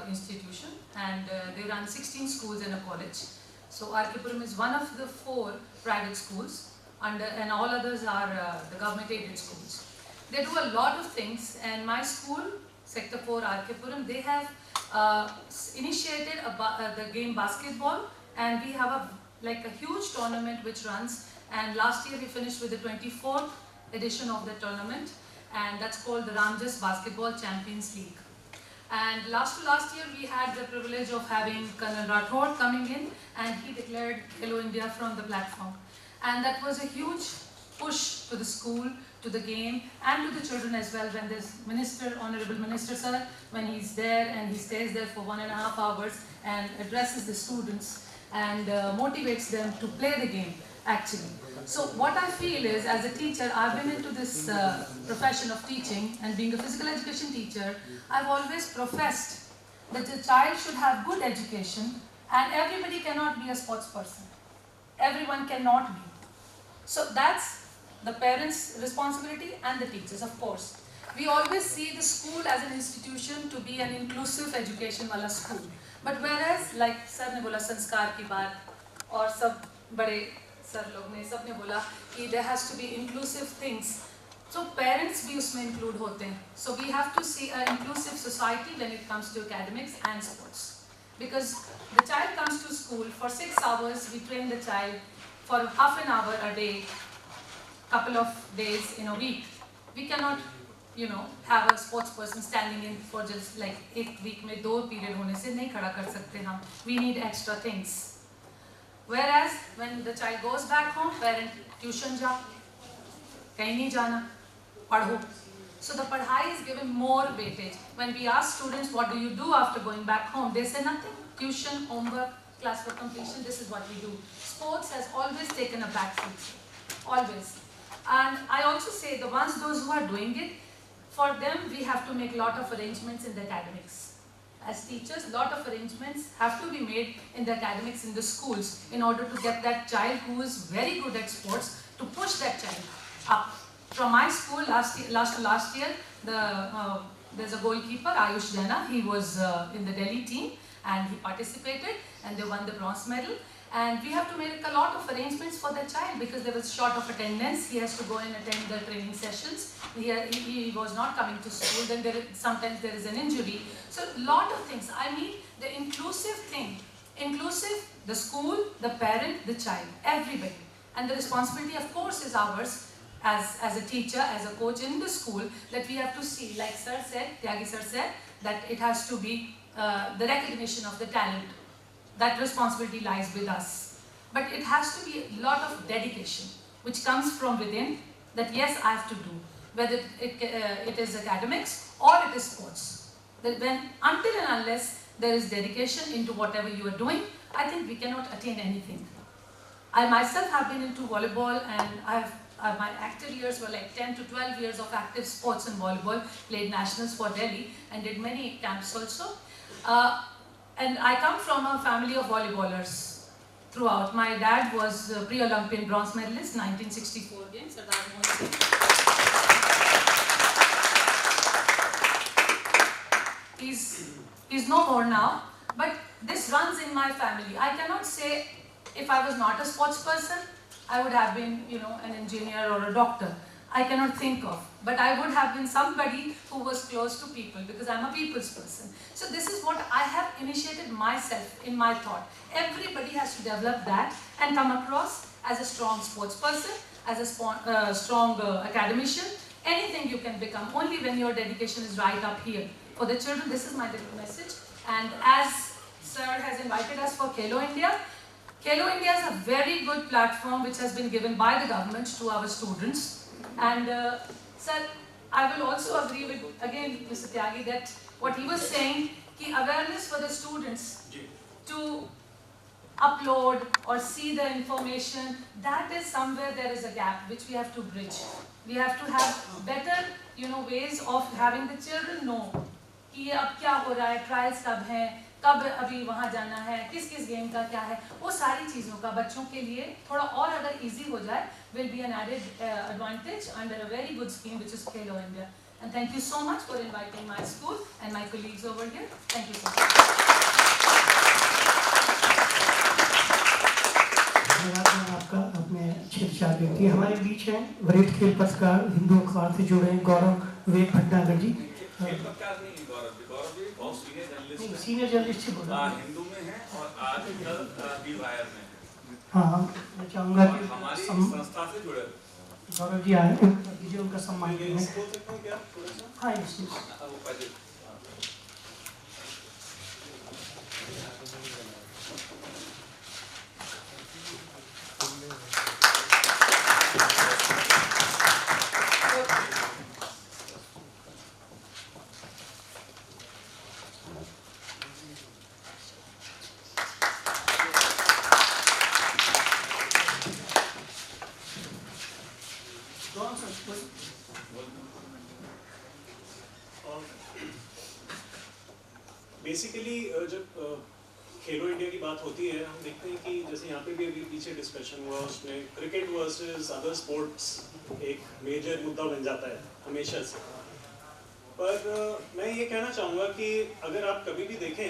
[SPEAKER 9] institution, and they run 16 schools and a college. So Arkipuram is one of the 4 private schools, and all others are the government aided schools. They do a lot of things, and my school, Sector 4 Arkipuram, they have initiated the game basketball, and we have a huge tournament which runs, and last year we finished with the 24th edition of the tournament, and that's called the Ramjas Basketball Champions League. And last year we had the privilege of having Colonel Rathod coming in, and he declared Hello India from the platform, and that was a huge push to the school, to the game, and to the children as well. When this minister, Honorable Minister Sir, when he's there and he stays there for 1.5 hours and addresses the students and motivates them to play the game actually. So what I feel is, as a teacher, I've been into this profession of teaching, and being a physical education teacher, I've always professed that the child should have good education, and everybody cannot be a sports person. Everyone cannot be. So that's the parents' responsibility and the teachers, of course. We always see the school as an institution to be an inclusive education wala school. But whereas, like sir ne bola sanskar ki baat, aur sab bade sir log ne sab ne bola ki there has to be inclusive things. So parents bhi usme include hote hain. So we have to see an inclusive society when it comes to academics and sports. Because the child comes to school for 6 hours, we train the child for half an hour a day, couple of days in a week. We cannot, have a sports person standing in for just like 1 week में 2 period होने से नहीं खड़ा कर सकते हम. We need extra things. Whereas when the child goes back home, parent tuition जा, कहीं नहीं जाना, पढ़ो. So the padhai is given more weightage. When we ask students what do you do after going back home, they say nothing. Tuition, homework, class for completion, this is what we do. Sports has always taken a back seat. Always. And I also say those who are doing it, for them we have to make a lot of arrangements in the academics. as teachers, a lot of arrangements have to be made in the academics in the schools in order to get that child who is very good at sports to push that child up. From my school last year, there's a goalkeeper, Ayush Jaina. He was in the Delhi team and he participated and they won the bronze medal. And we have to make a lot of arrangements for the child because there was short of attendance. He has to go and attend the training sessions. He was not coming to school. Then sometimes there is an injury. So a lot of things. I mean, the inclusive thing. Inclusive, the school, the parent, the child, everybody. And the responsibility, of course, is ours as a teacher, as a coach in the school, that we have to see, like sir said, Tyagi sir said, that it has to be the recognition of the talent. That responsibility lies with us. But it has to be a lot of dedication, which comes from within, that yes, I have to do, whether it is academics or it is sports. That until and unless there is dedication into whatever you are doing, I think we cannot attain anything. I myself have been into volleyball and my active years were like 10 to 12 years of active sports in volleyball, played nationals for Delhi and did many camps also. And I come from a family of volleyballers throughout. My dad was a pre-Olympian bronze medalist, 1964 games, Sardar Mohan Singh. He's no more now, but this runs in my family. I cannot say if I was not a sports person, I would have been, an engineer or a doctor. I cannot think of, but I would have been somebody who was close to people because I'm a people's person. So this is what I have initiated myself in my thought. Everybody has to develop that and come across as a strong sports person, as a strong academician. Anything you can become, only when your dedication is right up here. For the children, this is my little message. And as Sir has invited us for Khelo India is a very good platform which has been given by the government to our students. And sir, I will also agree with, again, Mr. Tyagi, that what he was saying, ki awareness for the students to upload or see the information, that is somewhere there is a gap which we have to bridge. We have to have better, ways of having the children know कि अब क्या हो रहा है, trials कब हैं, कब अभी वहाँ जाना है, किस किस गेम का क्या है, वो सारी चीज़ों का बच्चों के लिए थोड़ा और अगर इजी हो जाए, will be an added advantage under a very good scheme which is Khelo India. And thank you so much for inviting my school and my colleagues over here. Thank you so much.
[SPEAKER 2] धन्यवाद आपका, अपने अच्छे विचार व्यक्त किए। हमारे बीच हैं वरिष्ठ खेल पत्रकार, हिंदू अखबार से जुड़े हैं गौरव विवेक भटनागर जी। सीनियर जर्नलिस्ट बोल रहा है,
[SPEAKER 1] हिंदू में है और आजकल वीरवायर में।
[SPEAKER 2] हाँ, मैं चाहूँगा कि
[SPEAKER 1] हमारी संस्था से जुड़े
[SPEAKER 2] गौरव जी आए, दीजिए उनका सम्मान करें। हाँ,
[SPEAKER 10] बेसिकली जब खेलो इंडिया की बात होती है, हम देखते हैं कि जैसे यहाँ पे भी अभी पीछे डिस्कशन हुआ, उसमें क्रिकेट वर्सेस अदर स्पोर्ट्स एक मेजर मुद्दा बन जाता है हमेशा से। पर मैं ये कहना चाहूँगा कि अगर आप कभी भी देखें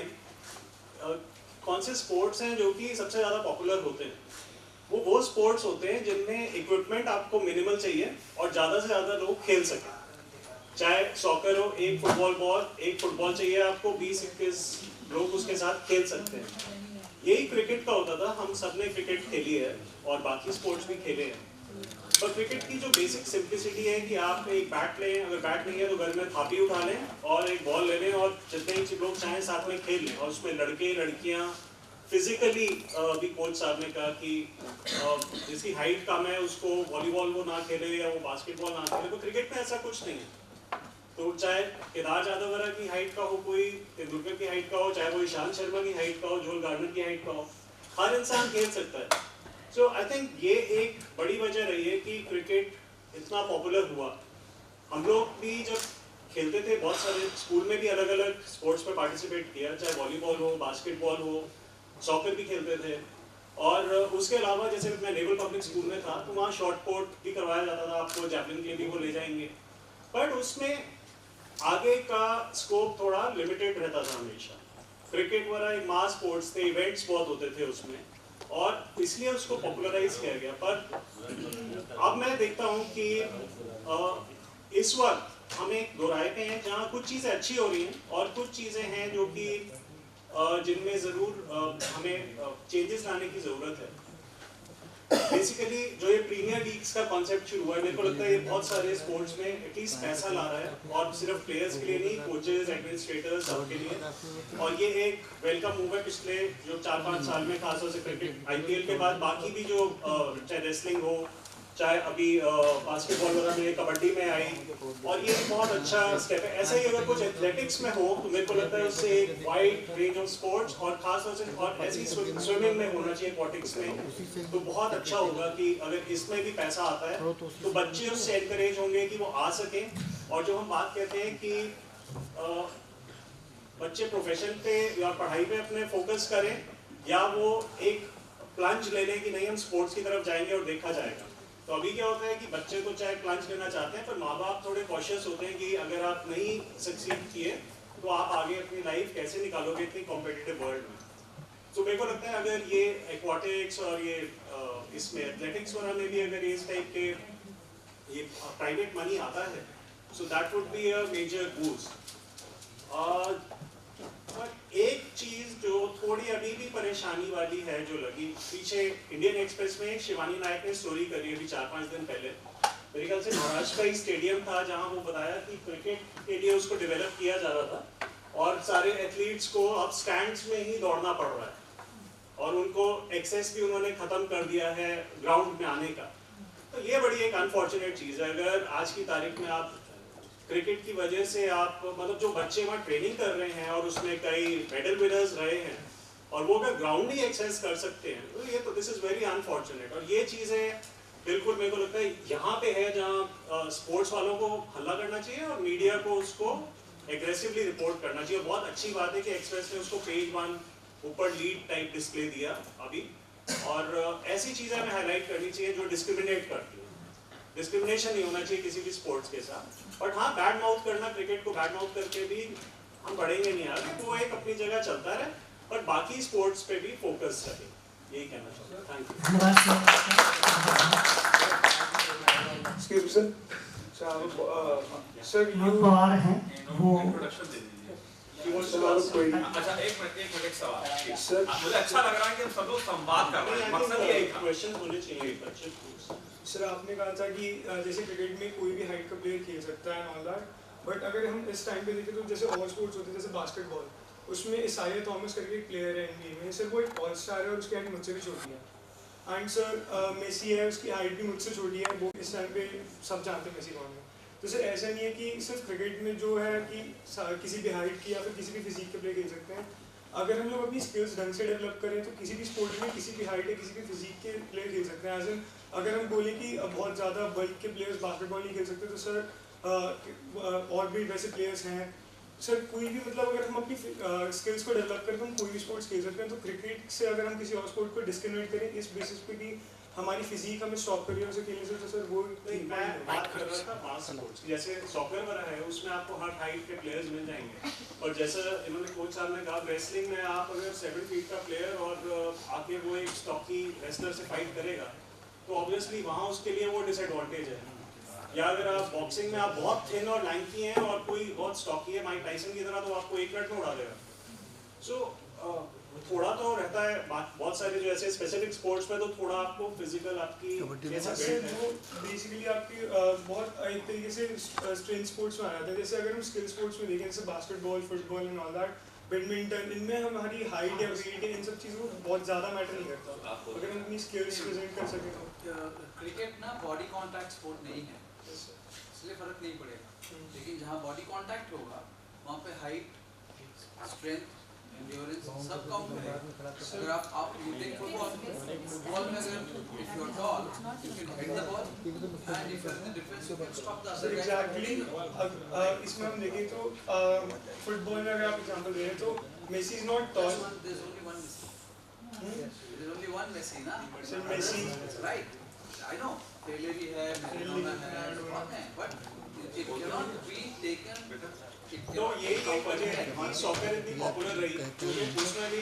[SPEAKER 10] कौन से स्पोर्ट्स हैं जो कि सबसे ज़्यादा पॉपुलर होते हैं, वो स्पोर्ट्स होते हैं जिनमें इक्विपमेंट आपको मिनिमल चाहिए और ज़्यादा से ज़्यादा लोग खेल सकें। चाहे सॉकर हो, एक फुटबॉल चाहिए आपको, 20-21 लोग उसके साथ खेल सकते हैं। यही क्रिकेट का होता था, हम सब ने क्रिकेट खेली है और बाकी स्पोर्ट्स भी खेले हैं। पर क्रिकेट की जो बेसिक सिंप्लिसिटी है कि आप एक बैट लें, अगर बैट नहीं है तो घर में थापी उठा लें और एक बॉल ले लें और जितने ही लोग चाहें साथ में खेल लें। और उसमें लड़के लड़कियाँ फिजिकली भी कोच साहब ने कहा कि जिसकी हाइट कम है उसको वॉलीबॉल वो ना खेले या वो बास्केटबॉल ना खेले। तो क्रिकेट में ऐसा कुछ नहीं है। तो चाहे केदार यादव की हाइट का हो, कोई तेंदुलकर की हाइट का हो, चाहे वो ईशांत शर्मा की हाइट का हो, जोल गार्डनर की हाइट का हो, हर इंसान खेल सकता है। सो आई थिंक ये एक बड़ी वजह रही है कि क्रिकेट इतना पॉपुलर हुआ। हम लोग भी जब खेलते थे, बहुत सारे स्कूल में भी अलग अलग स्पोर्ट्स में पार्टिसिपेट किया, चाहे वॉलीबॉल हो, बास्केटबॉल हो, सॉकर भी खेलते थे। और उसके अलावा जैसे मैं नेवल पब्लिक स्कूल में था तो वहाँ शॉर्ट पुट भी करवाया जाता था, आपको जैवलिन के लिए भी वो ले जाएंगे, बट उसमें आगे का स्कोप थोड़ा लिमिटेड रहता था हमेशा। क्रिकेट वगैरह एक मास स्पोर्ट्स थे, इवेंट्स बहुत होते थे उसमें, और इसलिए उसको पॉपुलराइज किया गया। पर अब मैं देखता हूँ कि इस वक्त हम एक दो राय पे हैं जहाँ कुछ चीज़ें अच्छी हो रही हैं और कुछ चीज़ें हैं जो कि जिनमें ज़रूर हमें चेंजेस लाने की ज़रूरत है। बेसिकली जो ये प्रीमियर लीग्स का कॉन्सेप्ट शुरू हुआ है, मेरे को लगता है ये बहुत सारे स्पोर्ट्स में एटलीस्ट पैसा ला रहा है, और सिर्फ प्लेयर्स के लिए नहीं, कोचेस, एडमिनिस्ट्रेटर्स, सबके लिए। और ये एक वेलकम मूव है पिछले जो 4-5 साल में, खासतौर से क्रिकेट IPL के बाद बाकी भी जो चाहे रेसलिंग हो, चाहे अभी बास्केटबॉल वगैरह में, कबड्डी में आई, और ये बहुत अच्छा स्टेप है। ऐसे ही अगर कुछ एथलेटिक्स में हो तो मेरे को लगता है उससे एक वाइड रेंज ऑफ स्पोर्ट्स और खासतौर से और ऐसी स्विमिंग में होना चाहिए, एक्वाटिक्स में, तो बहुत अच्छा होगा कि अगर इसमें भी पैसा आता है तो बच्चे उससे एनकरेज होंगे कि वो आ सकें। और जो हम बात कहते हैं कि बच्चे प्रोफेशन पे या पढ़ाई पे अपने फोकस करें, या वो एक प्लंज ले लें कि नहीं हम स्पोर्ट्स की तरफ जाएंगे और देखा जाएगा। तो अभी क्या होता है कि बच्चे तो चाहे प्लंज लेना चाहते हैं, पर माँ बाप थोड़े कॉशियस होते हैं कि अगर आप नहीं सक्सीड किए तो आप आगे अपनी लाइफ कैसे निकालोगे इतनी कॉम्पिटिटिव वर्ल्ड में। तो मेरे को लगता है अगर ये एक्वाटिक्स और ये इसमें एथलेटिक्स वगैरह में भी अगर इस टाइप के ये प्राइवेट मनी आता है, so that would be a major boost. एक चीज जो थोड़ी अभी भी परेशानी वाली है जो लगी, पीछे इंडियन एक्सप्रेस में शिवानी नायक ने स्टोरी करी अभी 4-5 दिन पहले, मेरे ख्याल से महाराष्ट्र का ही स्टेडियम था जहां वो बताया कि क्रिकेट के लिए उसको डेवलप किया जा रहा था और सारे एथलीट्स को अब स्टैंड्स में ही दौड़ना पड़ रहा है और उनको एक्सेस भी उन्होंने खत्म कर दिया है ग्राउंड में आने का। तो ये बड़ी एक अनफॉर्चुनेट चीज़ है। अगर आज की तारीख में आप क्रिकेट की वजह से आप मतलब जो बच्चे वहाँ ट्रेनिंग कर रहे हैं और उसमें कई मेडल विनर्स रहे हैं और वो अगर ग्राउंड ही एक्सेस कर सकते हैं तो ये तो दिस इज़ वेरी अनफॉर्चुनेट। और ये चीज़ें बिल्कुल मेरे को लगता है यहाँ पे है जहाँ स्पोर्ट्स वालों को हल्ला करना चाहिए और मीडिया को उसको एग्रेसिवली रिपोर्ट करना चाहिए। बहुत अच्छी बात है कि एक्सप्रेस ने उसको पेज 1 ऊपर लीड टाइप डिस्प्ले दिया अभी, और ऐसी चीज़ें हमें हाईलाइट करनी चाहिए जो डिस्क्रिमिनेट करती हैं। डिस्क्रिमिनेशन नहीं होना चाहिए किसी भी स्पोर्ट्स के साथ, बट हाँ बैड माउथ करना, क्रिकेट को बैड माउथ करके भी हम बढ़ेंगे नहीं आगे, वो एक अपनी जगह चलता रहे, बट बाकी स्पोर्ट्स पे भी फोकस रहे, यही कहना चाहता हूँ। Thank you.
[SPEAKER 2] सर जो आ रहे हैं वो
[SPEAKER 1] अच्छा एक मिनट एक सवाल सर, मुझे अच्छा लग रहा है कि हम सब लोग संवाद कर रहे हैं, मकसद यही था। क्वेश्चन होने चाहिए।
[SPEAKER 11] सर आपने कहा था कि जैसे क्रिकेट में कोई भी हाइट का प्लेयर खेल सकता है ऑल दैट, बट अगर हम इस टाइम पे देखें तो जैसे और स्पोर्ट्स होते हैं जैसे बास्केटबॉल, उसमें इसाइया थॉमस करके एक प्लेयर है NBA में, सर वो एक ऑल स्टार है और उसकी हाइट मुझसे भी छोटी है। एंड सर मेसी है, उसकी हाइट भी मुझसे छोटी है, वो इस टाइम पे सब जानते हैं मेसी कौन है। तो सर ऐसा नहीं है कि सिर्फ क्रिकेट में जो है कि किसी भी हाइट की या फिर किसी भी फिजिक के प्लेयर खेल सकते हैं। अगर हम लोग अपनी स्किल्स ढंग से डेवलप करें तो किसी भी स्पोर्ट में किसी भी हाइट या किसी भी फिजिक के प्लेयर खेल सकते हैं। एज एन अगर हम बोलें कि बहुत ज़्यादा बल्क के प्लेयर्स बास्केटबॉल नहीं खेल सकते तो सर और भी वैसे प्लेयर्स हैं सर। कोई भी मतलब अगर हम अपनी स्किल्स को डेवलप करें तो हम कोई भी स्पोर्ट्स खेल सकते हैं। तो क्रिकेट से अगर हम किसी और स्पोर्ट को डिस्क्रिमिनेट करें इस बेसिस पे कि हमारी फिजिक हमें स्टॉप करिए उसे खेलने से, तो सर वो
[SPEAKER 10] नहीं, मैं बात कर रहा था मास स्पोर्ट्स, जैसे सॉकर वगैरह है उसमें आपको हर हाइट के प्लेयर्स मिल जाएंगे। और जैसा इन्होंने कोच साहब ने कहा रेसलिंग में आप अगर 7 फीट का प्लेयर और आके वो एक स्टॉकी रेसलर से फाइट करेगा तो ऑब्वियसली वहाँ उसके लिए वो डिसएडवांटेज है। या अगर आप बॉक्सिंग में आप बहुत थिन और लैंकी हैं और कोई बहुत स्टॉकी है माइक टाइसन की तरह, तो आपको 1 मिनट में उड़ा देगा। सो थोड़ा तो रहता है बहुत सारे जो ऐसे स्पेसिफिक स्पोर्ट्स में तो थोड़ा आपको फिजिकल आपकी
[SPEAKER 11] बेसिकली आपकी बहुत एक तरीके से स्ट्रेंथ स्पोर्ट्स में आ जाता है। जैसे अगर हम स्किल स्पोर्ट्स में देखें जैसे basketball, football and all that, badminton, इनमें हमारी हाइट या वेट या इन सब चीज़ों को बहुत ज़्यादा मैटर नहीं करता अगर हम अपनी स्किल्स प्रेजेंट कर सकें तो।
[SPEAKER 7] क्रिकेट ना बॉडी कॉन्टैक्ट स्पोर्ट नहीं है, इसलिए फ़र्क नहीं पड़ेगा। लेकिन जहाँ बॉडी कॉन्टैक्ट होगा वहाँ पे हाइट, स्ट्रेंथ एंड्योरेंस सब काउंट करेगा। अगर आप यू टेक फुटबॉल में अगर if you are tall you can hit the ball and if you are in the defence you can stop the other guy.
[SPEAKER 11] Exactly इसमें हम देखें तो फुटबॉल में अगर आप एग्जांपल दे तो Messi is not tall,
[SPEAKER 7] there is only one Messi, there is only one Messi ना,
[SPEAKER 11] sir Messi
[SPEAKER 7] right, I know Pele भी है, मैराडोना है, बहुत है, but it can not be taken.
[SPEAKER 11] तो ये एक वजह है कि सॉकर इतनी पॉपुलर रही क्योंकि उसमें भी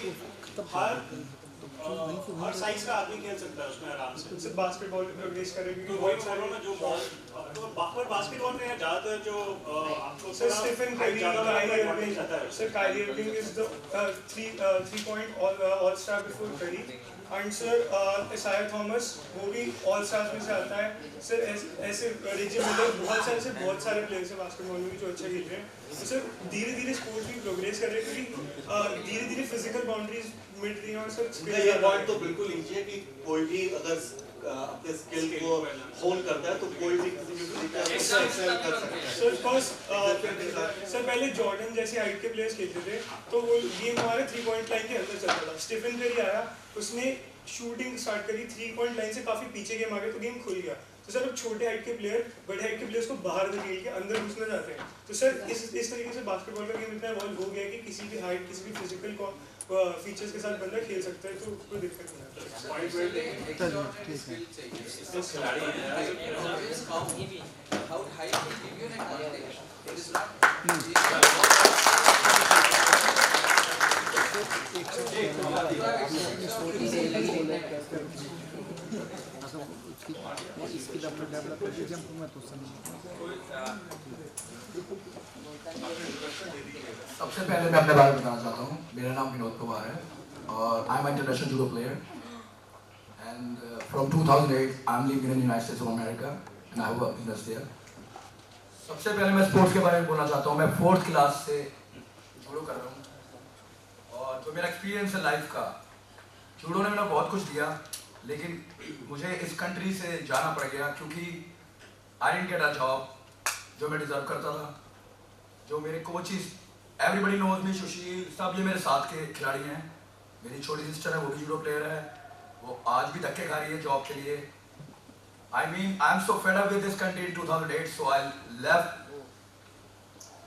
[SPEAKER 11] हर साइज का आदमी खेल सकता है उसमें आराम से। सिर्फ बास्केटबॉल में प्रोग्रेस करेगी
[SPEAKER 1] तो वही बोल रहा हूं ना, जो बॉल बास्केटबॉल में ज्यादातर जो आपको
[SPEAKER 11] सर स्टीफन करी, कायरी
[SPEAKER 1] एडवांटेज आता है।
[SPEAKER 11] Sir Kyrie Irving is the 3-point all star before Curry, and sir Isaiah Thomas वो भी ऑल स्टार्स में से आता है। सर ऐसे रिजी मिलर बहुत सारे प्लेयर्स हैं बास्केटबॉल में जो अच्छा खेल रहे हैं। तो सर धीरे धीरे स्पोर्ट्स भी प्रोग्रेस कर रहे हैं क्योंकि धीरे धीरे फिजिकल बाउंड्रीज मिट रही हैं और सर
[SPEAKER 12] ये पॉइंट तो बिल्कुल नीचे है कि कोई भी अगर अपने स्किल को होन करता है तो कोई भी किसी भी तरीके से एक्सेल कर सकता है।
[SPEAKER 11] सर बिकॉज सर पहले जॉर्डन जैसे हाइट के प्लेयर्स खेलते थे तो वो गेम हमारे 3-point लाइन के अंदर चलता था। स्टीफन करी आया, उसने शूटिंग स्टार्ट करी 3-point लाइन से काफी पीछे गेम आ गया तो गेम खुल गया। तो सर अब छोटे हाइट के प्लेयर बड़े हाइट के प्लेयर्स को बाहर धकेल के अंदर घुसना चाहते हैं। तो सर इस तरीके से बास्केटबॉल का गेम इतना इवॉल्व हो गया कि किसी भी हाइट किसी भी फिजिकल फीचर्स के साथ बंदा खेल सकता है, तो कोई दिक्कत नहीं आता।
[SPEAKER 13] सबसे पहले मैं अपने बारे में बताना चाहता हूँ। मेरा नाम विनोद कुमार है और I am international judo player and from 2008 I am living in United states of America and I work in their. सबसे पहले मैं स्पोर्ट्स के बारे में बोलना चाहता हूँ। मैं 4th क्लास से जूडो कर रहा हूँ और जो मेरा एक्सपीरियंस है लाइफ का, जूडो ने मैंने बहुत कुछ दिया, लेकिन मुझे इस कंट्री से जाना पड़ गया क्योंकि I didn't get a job जो मैं डिजर्व करता था। जो मेरे कोचेस, एवरीबडी नोज मी, सुशील, सब ये मेरे साथ के खिलाड़ी हैं। मेरी छोटी सिस्टर है, वो भी जूडो प्लेयर है, वो आज भी धक्के खा रही है जॉब के लिए। I mean I am so fed up with this country in 2008, so I left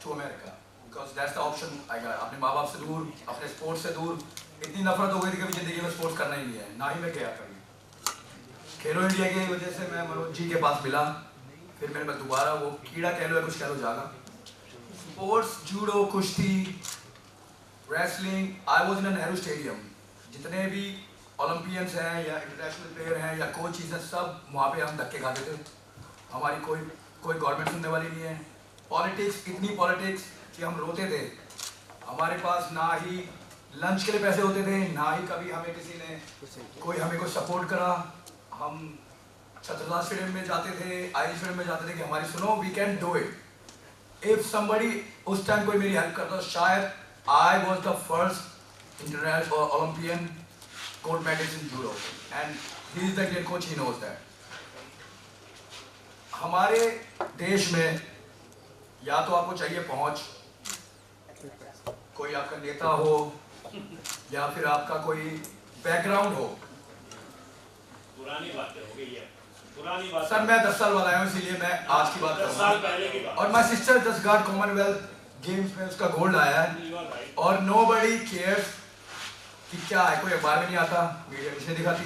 [SPEAKER 13] to America because that's the option I got. अपने माँ बाप से दूर, अपने स्पोर्ट्स से दूर, इतनी नफरत हो गई थी, कभी जिंदगी में स्पोर्ट्स करना ही नहीं है, ना ही मैं गया कभी। खेलो इंडिया की वजह से मैं मनोज जी के पास मिला, फिर मैंने दोबारा वो कीड़ा कह लो या कुछ कह लो जागा। स्पोर्ट्स, जूडो, कुश्ती, wrestling, I was in a Nehru stadium. जितने भी ओलंपियंस हैं या इंटरनेशनल प्लेयर हैं या कोचेस हैं, सब वहाँ पे हम धक्के खाते थे। हमारी कोई गवर्नमेंट सुनने वाली नहीं है। पॉलिटिक्स, इतनी पॉलिटिक्स कि हम रोते थे। हमारे पास ना ही लंच के लिए पैसे होते थे, ना ही कभी हमें किसी ने हमें कोई सपोर्ट करा। हम छत्रसाल स्टेडियम में जाते थे, आई स्टेडियम में जाते थे कि हमारी सुनो, we can do it. If somebody उस टाइम कोई मेरी हेल्प करता, शायद I was the first international Olympian gold medallist in judo and he is the Indian coach, he knows that. हमारे देश में या तो आपको चाहिए पहुंच, कोई आपका नेता हो या फिर आपका कोई बैकग्राउंड हो।
[SPEAKER 8] पुरानी बातें हो गई है, पुरानी बात।
[SPEAKER 13] सर मैं 10 साल वाला हूँ, इसीलिए मैं आज की बात
[SPEAKER 8] 10 साल पहले की बात।
[SPEAKER 13] और my sister just got Commonwealth games में उसका गोल्ड आया है और नोबडी केयर्स कि क्या है, कोई अखबार में नहीं आता, मीडिया कुछ नहीं दिखाती,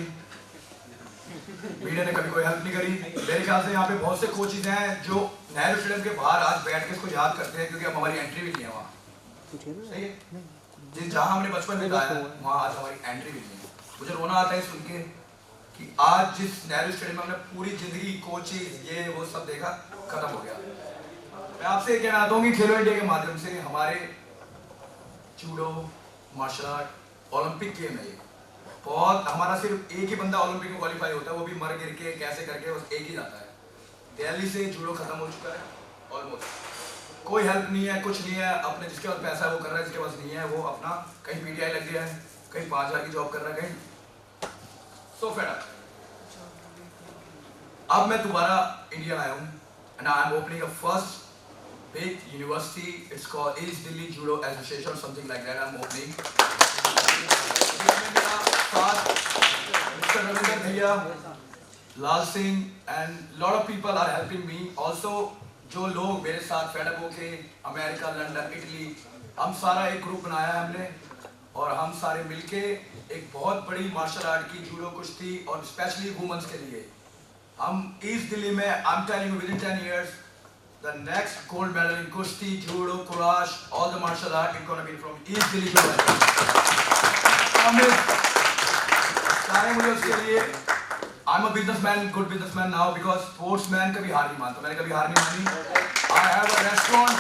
[SPEAKER 13] मीडिया ने कभी कोई हेल्प नहीं करी। मेरे ख्याल से यहाँ पे बहुत से कोचेज हैं जो नेहरू स्टेडियम के बाहर आज बैठ के इसको याद करते हैं क्योंकि अब हमारी एंट्री भी नहीं है वहाँ। सही है, जहाँ हमने बचपन में गाया वहाँ आज हमारी एंट्री भी नहीं है। मुझे रोना आता है सुन के कि आज जिस नेहरू स्टेडियम में हमने पूरी जिंदगी कोचेज ये वो सब देखा, खत्म हो गया। मैं आपसे कहना चाहता हूँ कि खेलो इंडिया के माध्यम से हमारे judo, martial art, Olympic game है ये बहुत। हमारा सिर्फ एक ही बंदा ओलंपिक में क्वालिफाई होता है, वो भी मर गिर के कैसे करके बस एक ही जाता है। दिल्ली से जूडो खत्म हो चुका है ऑलमोस्ट, कोई हेल्प नहीं है, कुछ नहीं है। अपने जिसके पास पैसा है वो कर रहा है, जिसके पास नहीं है वो अपना कहीं पीटीआई लग गया है, कहीं 5000 की जॉब कर रहा है, कहीं सो फेड अप। अब मैं दोबारा इंडिया आया हूँ and I am opening a first big university. It's called East Delhi Judo Association or something like that. I'm opening. Mr. Ravinder Bhaiya, Lal Singh, and lot of people are helping me. Also, जो लोग मेरे साथ fed up होके America, London, Italy, हम सारा एक group बनाया है हमने और हम सारे मिलके एक बहुत बड़ी मार्शल आर्ट की जूडो कुश्ती और स्पेशली वुमेन्स के लिए हम ईस्ट दिल्ली में I'm telling you within 10 years the next gold medal in kushti, judo, kurash, all the martial art is gonna be from East Delhi judo. सारे मुझे उसके लिए I'm a businessman, good businessman now because sportsman कभी हार नहीं मानता, मैंने कभी हार नहीं मानी. I have a restaurant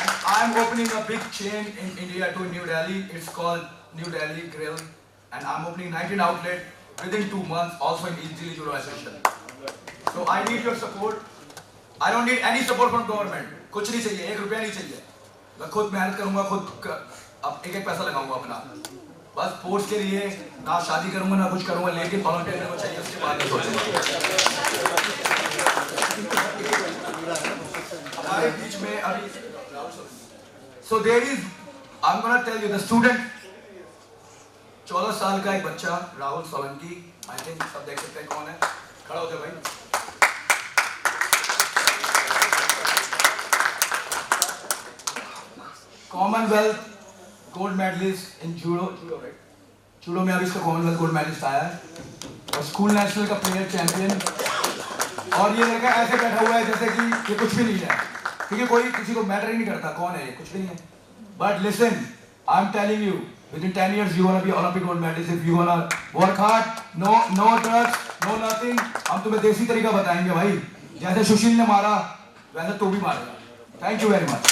[SPEAKER 13] and I'm opening a big chain in India to New Delhi. It's called New Delhi Grill and I'm opening 19 outlets within 2 months also in East Delhi Judo Association. So I need your support. I don't need any support from government. कुछ नहीं चाहिए, 1 रुपया नहीं चाहिए. मैं खुद मेहनत करूँगा, खुद अब एक पैसा लगाऊँगा अपना. बस स्पोर्ट्स के लिए ना शादी करूँगा ना कुछ करूँगा, लेकिन ओलंपिक में चाहिए उसके बाद नहीं सोचूंगा. हमारे बीच में अभी so there is I'm gonna tell you the student 14 साल का एक बच्चा राहुल सोलंकी, I think सब देख सकते हैं कौन है, खड़ा होते भाई. Commonwealth gold medallist in judo right, judo में अभी इसका कॉमनवेल्थ गोल्ड मेडलिस्ट आया है और स्कूल नेशनल का प्लेयर चैंपियन. और ये लड़का ऐसे बैठा हुआ है जैसे कि ये कुछ भी नहीं है, क्योंकि कोई किसी को मैटर ही नहीं करता कौन है ये, कुछ भी नहीं है. But listen, I am telling you within 10 years you wanna be Olympic gold medalist if you wanna work hard. No drugs, no nothing. हम तुम्हें देसी तरीका बताएंगे भाई, जैसे सुशील ने मारा वैसे तो भी मारेगा. Thank you very much.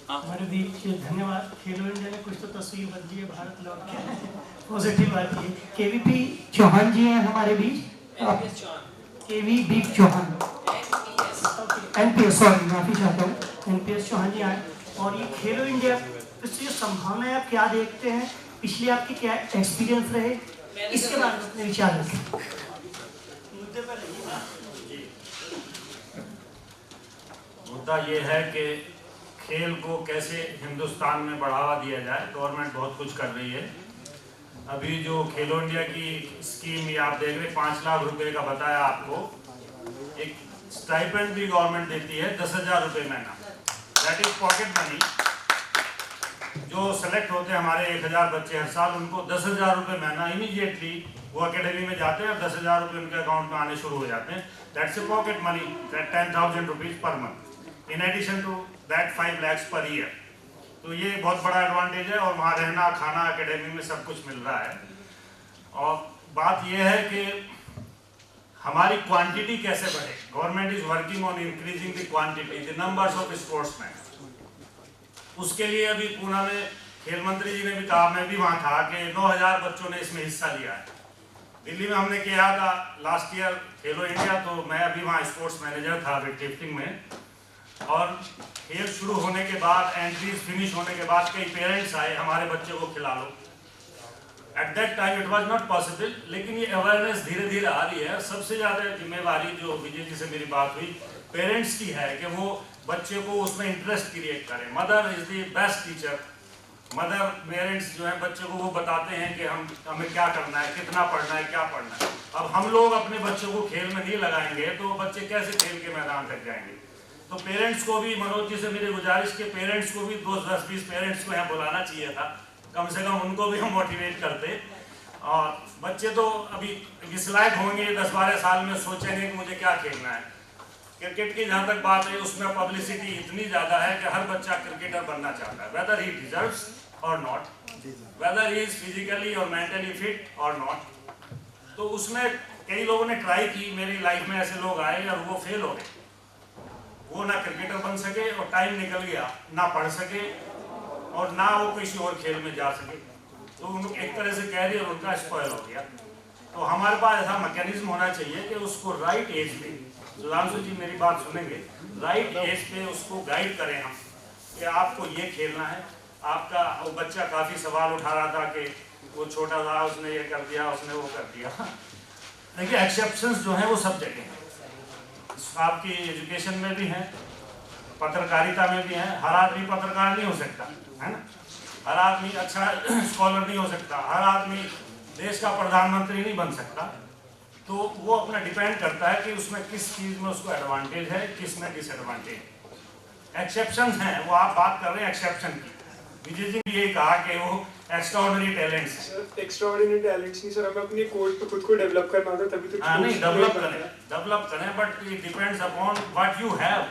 [SPEAKER 2] हमारे बीच धन्यवाद. खेलो इंडिया में कुछ तो तस्वीर बदली है, भारत लौट के पॉजिटिव बात ये. केवीपी चौहान जी हैं हमारे बीच. केवी चौहान, एनपीएस, सॉरी माफी चाहता हूँ, एनपीएस चौहान जी आए. और ये खेलो इंडिया इससे जो संभावनाएं आप क्या देखते हैं, पिछले आपके क्या एक्सपीरियंस रहे, इसके बारे में अपने विचार रखें.
[SPEAKER 8] मुद्दा ये है कि खेल को कैसे हिंदुस्तान में बढ़ावा दिया जाए. गवर्नमेंट बहुत कुछ कर रही है. अभी जो खेलो इंडिया की स्कीम ये आप देख रहे 5 लाख रुपए का बताया आपको. एक स्टाइपेंड भी गवर्नमेंट देती है 10,000 रुपये महीना. That is pocket money. जो सेलेक्ट होते हैं हमारे 1,000 बच्चे हर साल, उनको 10,000 रुपये महीना इमीडिएटली वो अकेडमी में जाते हैं और 10,000 रुपये उनके अकाउंट में आने शुरू हो जाते हैं. That's a pocket money, that 10,000 rupees per month. In addition to that 5 lakhs per year. तो ये बहुत बड़ा एडवांटेज है और वहाँ रहना खाना एकेडमी में सब कुछ मिल रहा है. और बात यह है कि हमारी क्वांटिटी कैसे बढ़े. Government is working on increasing the quantity, the numbers of sportsman. उसके लिए अभी पूना में खेल मंत्री जी ने भी कहा, मैं भी वहाँ था, कि 9,000 बच्चों ने इसमें हिस्सा लिया है. दिल्ली में हमने किया था लास्ट ईयर खेलो इंडिया, तो मैं अभी वहाँ स्पोर्ट्स मैनेजर था वेटलिफ्टिंग में. और खेल शुरू होने के बाद, एंट्रीज फिनिश होने के बाद कई पेरेंट्स आए, हमारे बच्चे को खिला लो. At that time it was not possible. लेकिन ये अवेयरनेस धीरे धीरे आ रही है. सबसे ज़्यादा जिम्मेवारी जो विजय जी से मेरी बात हुई पेरेंट्स की है कि वो बच्चे को उसमें इंटरेस्ट क्रिएट करें. Mother is the best teacher. Mother parents जो है बच्चे को वो बताते हैं कि हमें क्या करना है, कितना पढ़ना है, क्या पढ़ना है. अब हम लोग अपने बच्चों को खेल में नहीं लगाएंगे तो बच्चे कैसे खेल के मैदान तक जाएंगे. तो पेरेंट्स को भी, मनोज जी से मेरी गुजारिश के पेरेंट्स को भी 10-20 पेरेंट्स को यहाँ बुलाना चाहिए था. कम से कम उनको भी हम मोटिवेट करते. और बच्चे तो अभी इस लायक होंगे 10-12 साल में, सोचेंगे कि मुझे क्या खेलना है. क्रिकेट की जहाँ तक बात है उसमें पब्लिसिटी इतनी ज़्यादा है कि हर बच्चा क्रिकेटर बनना चाहता है, वेदर ही डिजर्व्स और not, weather he is physically और मेंटली फिट और नॉट. तो उसमें कई लोगों ने ट्राई की. मेरी लाइफ में ऐसे लोग आए और वो फेल हो गए. वो ना क्रिकेटर बन सके और टाइम निकल गया, ना पढ़ सके और ना वो किसी और खेल में जा सके. तो उनको एक तरह से कैरियर उनका स्पॉइल हो गया. तो हमारे पास ऐसा मैकेनिज्म होना चाहिए कि उसको राइट एज पे, सुधांशु जी मेरी बात सुनेंगे, राइट एज पे उसको गाइड करें हम कि आपको ये खेलना है. आपका वो बच्चा काफ़ी सवाल उठा रहा था कि वो छोटा था, उसने ये कर दिया, उसने वो कर दिया। देखिए एक्सेप्शंस जो हैं वो सब जगह हैं, आपकी एजुकेशन में भी हैं, पत्रकारिता में भी हैं। हर आदमी पत्रकार नहीं हो सकता, है ना, हर आदमी अच्छा स्कॉलर नहीं हो सकता, हर आदमी देश का प्रधानमंत्री नहीं बन सकता। तो वो अपना डिपेंड करता है कि उसमें किस चीज़ में उसको एडवांटेज है, किस में डिसएडवांटेज है। एक्सेप्शंस हैं, वो आप बात कर रहे हैं एक्सेप्शन की। विजय जी ने यही कहा कि वो एक्स्ट्राऑर्डिनरी टैलेंट्स हैं।
[SPEAKER 11] सर एक्स्ट्राऑर्डिनरी टैलेंट्स नहीं सर, हमें अपनी कोड पे खुद को डेवलप करना होता है, तभी तो
[SPEAKER 8] नहीं डेवलप करें but it depends upon what you have.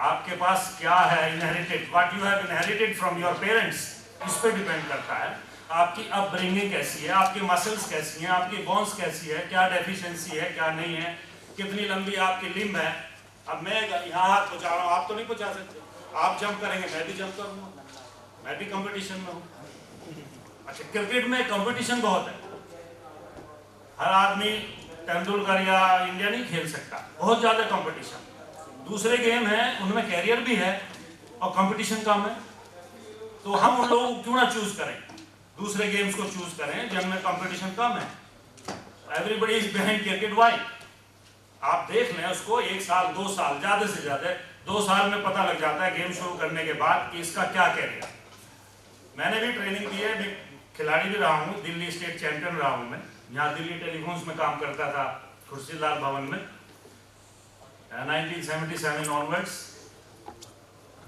[SPEAKER 8] आपके पास क्या है inherited, what you have inherited from your parents, इस पे डिपेंड करता है। आपकी अपब्रिंगिंग कैसी है, आपकी मसल्स कैसी हैं, आपकी बोन्स कैसी है, क्या डेफिशिएंसी है, क्या नहीं है, कितनी लंबी आपकी लिम्ब है। अब मैं यहाँ हाथ पहुँचा रहा हूँ, आप तो नहीं पहुँचा सकते। आप जंप करेंगे, मैं भी जंप करूँगा, मैं भी कंपटीशन में हूँ। अच्छा, क्रिकेट में कंपटीशन बहुत है, हर आदमी तेंदुलकर या इंडिया नहीं खेल सकता, बहुत ज़्यादा कंपटीशन। दूसरे गेम है उनमें कैरियर भी है और कंपटीशन कम है, तो हम उन लोगों को क्यों ना चूज करें, दूसरे गेम्स को चूज करें जिनमें कंपटीशन कम है। Everybody is behind cricket, why? आप देख लें उसको 1 साल 2 साल, ज़्यादा से ज़्यादा 2 साल में पता लग जाता है गेम शुरू करने के बाद कि इसका क्या कैरियर। मैंने भी ट्रेनिंग दी है, मैं खिलाड़ी भी रहा हूँ, दिल्ली स्टेट चैंपियन रहा हूँ मैं, यहाँ दिल्ली टेलीफोन्स में काम करता था, खुर्शीलाल भवन में 1977 ऑनवर्ड्स।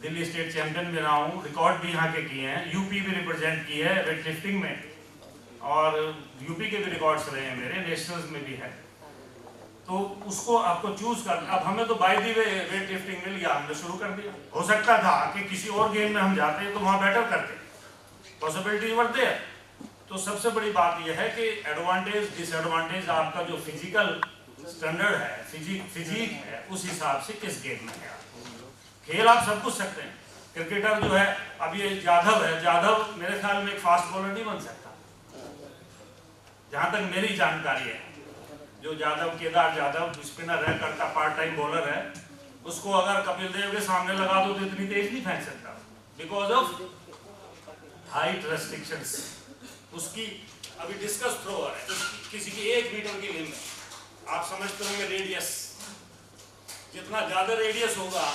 [SPEAKER 8] दिल्ली स्टेट चैंपियन भी रहा हूँ, रिकॉर्ड भी यहाँ के किए हैं, यूपी भी रिप्रेजेंट की है वेट लिफ्टिंग में, और यूपी के भी रिकॉर्ड्स रहे हैं मेरे, नेशनल्स में भी है। तो उसको आपको चूज करना। अब हमें तो by the way weight lifting मिल गया, हमने शुरू कर दिया। हो सकता था कि किसी और गेम में हम जाते तो वहाँ बेटर करते, पॉसिबिलिटीज वर देयर। तो सबसे बड़ी बात यह है कि एडवांटेज डिसएडवांटेज आपका जो फिजिकल स्टैंडर्ड है, फिजिक है, उस हिसाब से किस गेम में है। खेल आप सब कुछ सकते हैं। क्रिकेटर जो है, अब ये जाधव है, जाधव मेरे ख्याल में एक फास्ट बॉलर नहीं बन सकता, जहां तक मेरी जानकारी है। जो जाधव, केदार जाधव स्पिनर है, करता पार्ट टाइम बॉलर है, उसको अगर कपिल देव के सामने लगा दो तो इतनी तेज नहीं फेंक सकता, बिकॉज ऑफ हाइट रेस्ट्रिक्शंस। उसकी अभी डिस्कस थ्रोअर है, किसी की 1 मीटर की लिम्ब है, आप समझते होंगे रेडियस, जितना ज्यादा रेडियस होगा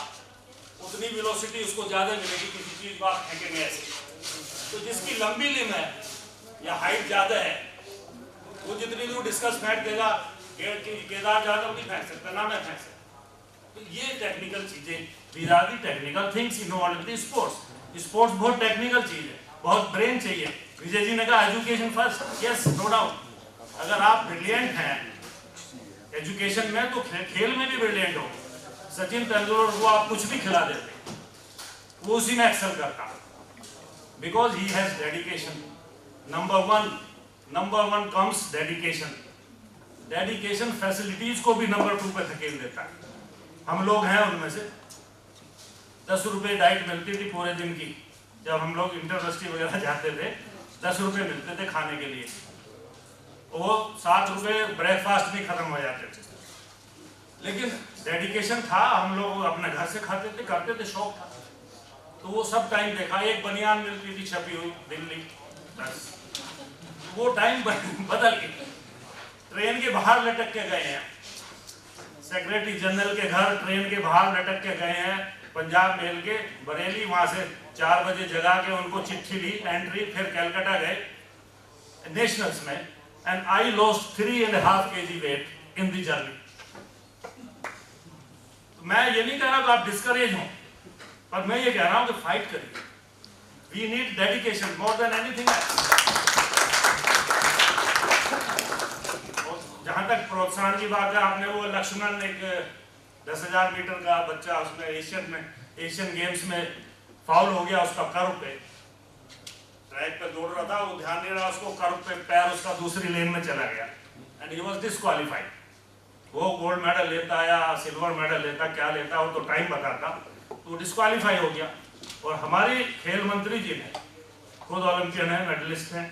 [SPEAKER 8] उतनी वेलोसिटी उसको ज्यादा मिलेगी, किसी चीज को आप फेंकेंगे ऐसे। तो जिसकी लंबी लिम्ब है या हाइट ज्यादा है, वो जितनी दूर डिस्कस फेंक देगा, केदार जाधव नहीं फेंक सकता, ना मैं फेंक सकता। तो ये टेक्निकल चीजें, these are the technical things involved in sports. Sports बहुत टेक्निकल चीज है, बहुत ब्रेन चाहिए। विजय जी ने कहा education first, yes no doubt. अगर आप ब्रिलियंट हैं एजुकेशन में तो खेल में भी ब्रिलियंट हो। सचिन तेंदुलकर को आप कुछ भी खिला देते, वो उसी में एक्सेल करता, because he has dedication. Number one comes dedication. Dedication facilities को भी नंबर 2 पे धकेल देता है। हम लोग हैं उनमें से। 10 रुपए डाइट मिलती थी पूरे दिन की, जब हम लोग यूनिवर्सिटी वगैरह जाते थे 10 रुपए मिलते थे खाने के लिए, वो 7 रुपए ब्रेकफास्ट भी खत्म हो जाते थे। लेकिन डेडिकेशन था, हम लोग अपने घर से खाते थे, करते थे, शौक था। तो वो सब टाइम देखा। एक बनियान मिलती थी छपी हुई दिल्ली, बस वो टाइम बदल गई। ट्रेन के बाहर लटक के गए हैं, सेक्रेटरी जनरल के घर ट्रेन के बाहर लटक के गए हैं, पंजाब मेल के बरेली, वहां से 4 बजे जगा के उनको चिट्ठी ली, एंट्री, फिर कलकत्ता गए नेशनल्स में, and I lost 3.5 kg weight in the journey. मैं ये नहीं कह रहा कि आप डिस्करेज हो, पर मैं ये कह रहा हूं कि फाइट करिए। We need dedication more than anything else. जहां तक प्रोत्साहन की बात है, आपने वो लक्ष्मण, एक 10,000 मीटर का बच्चा, उसमें एशियन गेम्स में फाउल हो गया उसका कर्व पे, ट्रैक पे दौड़ रहा था, वो ध्यान नहीं रहा, उसको कर्व पे पैर उसका दूसरी लेन में चला गया एंड ही वाज डिस्क्वालीफाइड। वो गोल्ड मेडल लेता या सिल्वर मेडल लेता, क्या लेता वो तो टाइम बताता, तो डिस्क्वालीफाई हो गया। और हमारे खेल मंत्री जी ने, खुद ओलंपियन है, मेडलिस्ट हैं,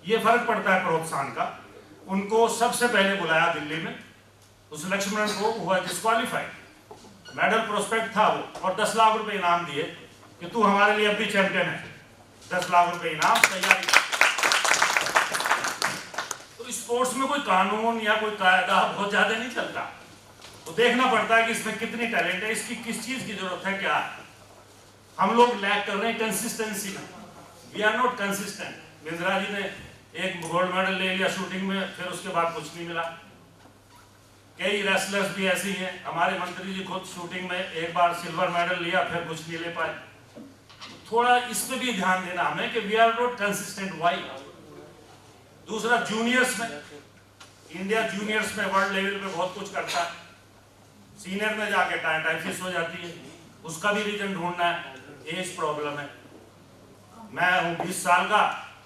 [SPEAKER 8] ये फर्क पड़ता है प्रोत्साहन का। उनको सबसे पहले बुलाया दिल्ली में, उस लक्ष्मण को हुआ डिस्क्वालीफाइड, मेडल प्रोस्पेक्ट था वो, और 10 लाख रुपए इनाम दिए, कि तू हमारे लिए अब भी चैंपियन है, 10 लाख रुपए इनाम, तैयारी। तो स्पोर्ट्स में कोई कानून या कोई कायदा बहुत ज्यादा नहीं चलता, तो देखना पड़ता है कि इसमें कितनी टैलेंट है, इसकी किस चीज की जरूरत है, क्या है। हम लोग लैक कर रहे हैं कंसिस्टेंसी में, we are not consistent. Bindra ji ने एक गोल्ड मेडल ले लिया शूटिंग में, फिर उसके बाद कुछ नहीं मिला। कई रेसलर्स भी ऐसे हैं, हमारे मंत्री जी खुद शूटिंग में एक बार सिल्वर मेडल लिया, फिर कुछ नहीं ले पाए। थोड़ा इस पे भी ध्यान देना हमें कि we are not consistent, why. दूसरा, जूनियर्स में, इंडिया जूनियर्स में वर्ल्ड लेवल पे बहुत कुछ करता है, सीनियर में जाके टाइफिस हो जाती है, उसका भी रीजन ढूंढना है। एज प्रॉब्लम है, मैं हूँ 20 साल का,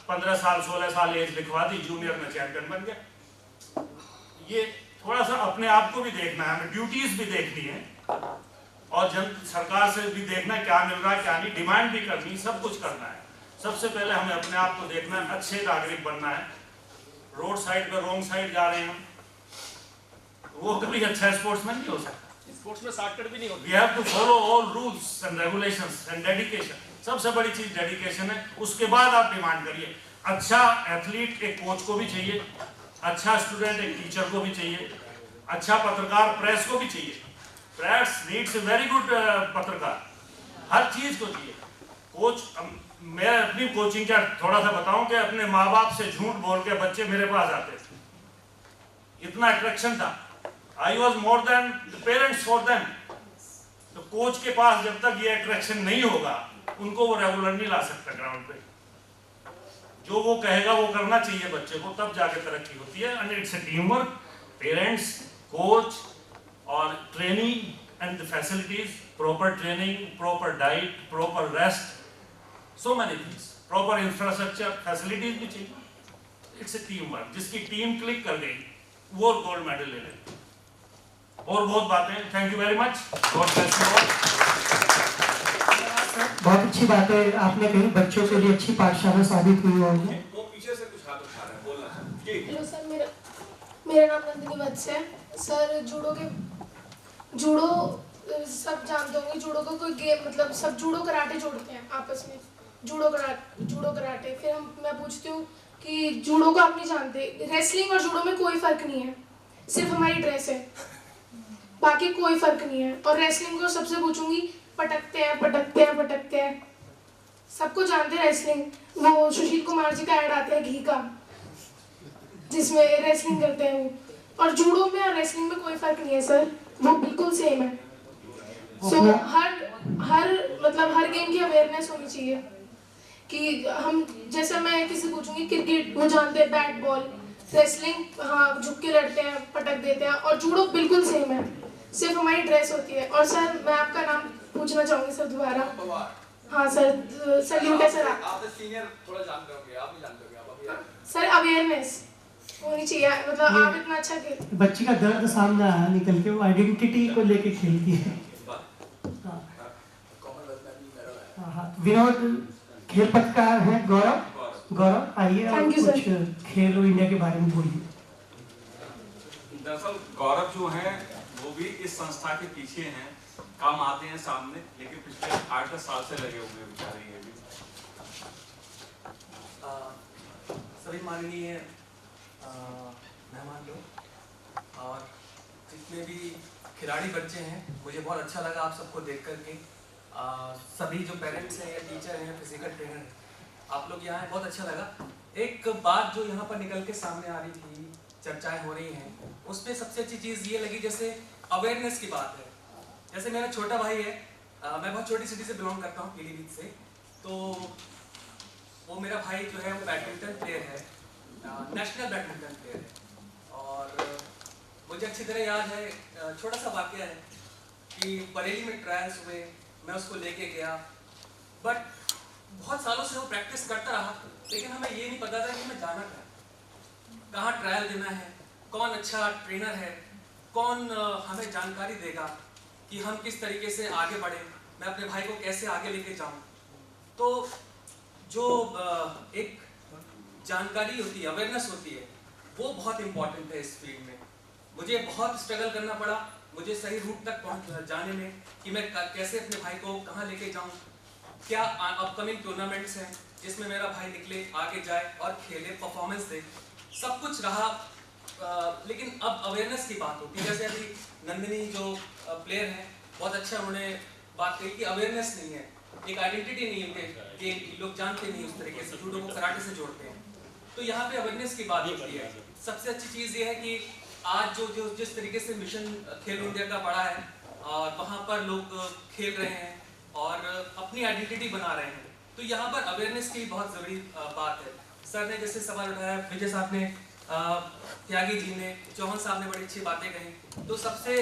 [SPEAKER 8] 15 साल 16 साल एज लिखवा दी, जूनियर में चैंपियन बन गया। ये थोड़ा सा अपने आप को भी देखना है, हमें ड्यूटीज भी देखनी है, और सरकार से भी देखना है क्या मिल रहा है क्या नहीं, डिमांड भी करनी, सब कुछ करना है। सबसे पहले हमें अपने आप को देखना है, अच्छे नागरिक बनना है। रोड साइड पर रॉन्ग साइड जा रहे हैं, वो कभी अच्छा स्पोर्ट्समैन नहीं हो सकता।
[SPEAKER 6] स्पोर्ट्स में शॉर्टकट भी नहीं होता।
[SPEAKER 8] We have to follow all rules and regulations and dedication. सबसे बड़ी चीज डेडिकेशन है, उसके बाद आप डिमांड करिए। अच्छा एथलीट एक कोच को भी चाहिए, अच्छा स्टूडेंट एक टीचर को भी चाहिए, अच्छा पत्रकार प्रेस को भी चाहिए। Press needs a very good पत्रकार, हर चीज को चाहिए। कोच, मैं अपनी कोचिंग का थोड़ा सा बताऊं कि अपने माँ बाप से झूठ बोल के बच्चे मेरे पास आते थे, इतना अट्रैक्शन था। I was more than the parents for them. तो कोच के पास जब तक ये अट्रैक्शन नहीं होगा, उनको वो रेगुलर नहीं ला सकता ग्राउंड पे। जो वो कहेगा वो करना चाहिए बच्चे को, तब जाके तरक्की होती है। And it's a team work, parents, coach और training and the facilities, proper training, proper diet, proper rest, so many things, proper infrastructure, facilities भी चाहिए। इट्स ए टीम वर्क, जिसकी टीम क्लिक कर गई वो गोल्ड मेडल ले लेगी। और बहुत बातें, thank you very much, God bless you all.
[SPEAKER 2] बहुत अच्छी बात है आपने कही, बच्चों के लिए अच्छी पाठशाला साबित हुई होगी।
[SPEAKER 1] वो पीछे से कुछ हाथ उठा रहा है, बोलना।
[SPEAKER 14] हेलो सर, मेरा नाम नंदिनी वत्स है। सर, जूडो सब जानते होंगे, जूडो को कोई गेम, मतलब सब जूडो कराटे जोड़ते हैं आपस में, जूडो कराटे। फिर मैं पूछती हूँ कि जूडो को आप नहीं जानते, रेसलिंग और जूडो में कोई फर्क नहीं है, सिर्फ हमारी ड्रेस है, बाकी कोई फर्क नहीं है। और रेसलिंग को सबसे पूछूंगी, पटकते हैं, सबको जानते हैं रेसलिंग। वो सुशील कुमार जी का ऐड आता है घी का, जिसमें रेसलिंग करते हैं वो। और जूडो में और रेसलिंग में कोई फर्क नहीं है सर, वो बिल्कुल सेम है। सो हर गेम की अवेयरनेस होनी चाहिए कि हम, जैसे मैं किसी पूछूंगी क्रिकेट, वो जानते हैं बैट बॉल, रेसलिंग हाँ झुक के लड़ते हैं, पटक देते हैं, और जूडो बिल्कुल सेम है, सिर्फ हमारी ड्रेस होती है। और सर, मैं आपका नाम पूछना चाहूंगी सर दोबारा। हाँ सर, सलीम है सर।
[SPEAKER 7] आप सीनियर थोड़ा जानते होंगे, आप नहीं जानते होंगे, आप
[SPEAKER 14] सर अवेयरनेस होनी चाहिए, मतलब आप इतना अच्छा खेल।
[SPEAKER 2] बच्ची का दर्द सामने आया निकल के, वो आइडेंटिटी को लेके खेलती है। विनोद खेल पत्रकार है गौरव, आइए आप कुछ खेलो इंडिया के बारे में बोलिए।
[SPEAKER 1] दरअसल गौरव जो है वो भी इस संस्था के पीछे हैं, काम आते हैं सामने, लेकिन पिछले 8-10 साल से लगे हुए हैं बेचारे ये भी।
[SPEAKER 15] सभी माननीय मेहमान लोग और जितने भी खिलाड़ी बच्चे हैं, मुझे बहुत अच्छा लगा आप सबको देख कर के। सभी जो पेरेंट्स हैं या टीचर हैं, फिजिकल ट्रेनर हैं, आप लोग यहाँ हैं, बहुत अच्छा लगा। एक बात जो यहाँ पर निकल के सामने आ रही थी, चर्चाएं हो रही हैं, उसमें सबसे अच्छी चीज़ ये लगी जैसे अवेयरनेस की बात है। जैसे मेरा छोटा भाई है, मैं बहुत छोटी सिटी से बिलोंग करता हूँ, पीलीभीत से, तो वो मेरा भाई जो है वो बैडमिंटन प्लेयर है, नेशनल बैडमिंटन प्लेयर है। और मुझे अच्छी तरह याद है, छोटा सा वाक्य है कि बरेली में ट्रायल्स हुए, मैं उसको लेके गया, बट बहुत सालों से वो प्रैक्टिस करता रहा, लेकिन हमें ये नहीं पता था कि हमें जाना कहाँ ट्रायल देना है, कौन अच्छा ट्रेनर है, कौन हमें जानकारी देगा कि हम किस तरीके से आगे बढ़े, मैं अपने भाई को कैसे आगे लेके जाऊं। तो जो एक जानकारी होती है, अवेयरनेस होती है, वो बहुत इंपॉर्टेंट है इस फील्ड में। मुझे बहुत स्ट्रगल करना पड़ा मुझे सही रूट तक जाने में कि मैं कैसे अपने भाई को कहाँ लेके जाऊं। क्या अपकमिंग टूर्नामेंट्स हैं जिसमें मेरा भाई निकले, आगे जाए और खेले, परफॉर्मेंस दे, सब कुछ रहा। लेकिन अब अवेयरनेस की बात होती है। जैसे अभी नंदिनी जो प्लेयर हैं, बहुत अच्छा उन्होंने बात कही कि अवेयरनेस नहीं है, एक आइडेंटिटी नहीं है कि लोग जानते नहीं उस तरीके से, जूडो को कराटे से जोड़ते हैं। तो यहाँ पे अवेयरनेस की बात होती है। सबसे अच्छी चीज़ ये है कि आज जो जिस तरीके से मिशन खेलो इंडिया का बड़ा है और वहाँ पर लोग खेल रहे हैं और अपनी आइडेंटिटी बना रहे हैं, तो यहाँ पर अवेयरनेस की बहुत ज़रूरी बात है। सर ने जैसे सवाल उठाया, विजय साहब ने, त्यागी जी ने, चौहान साहब ने बड़ी अच्छी बातें कही। तो सबसे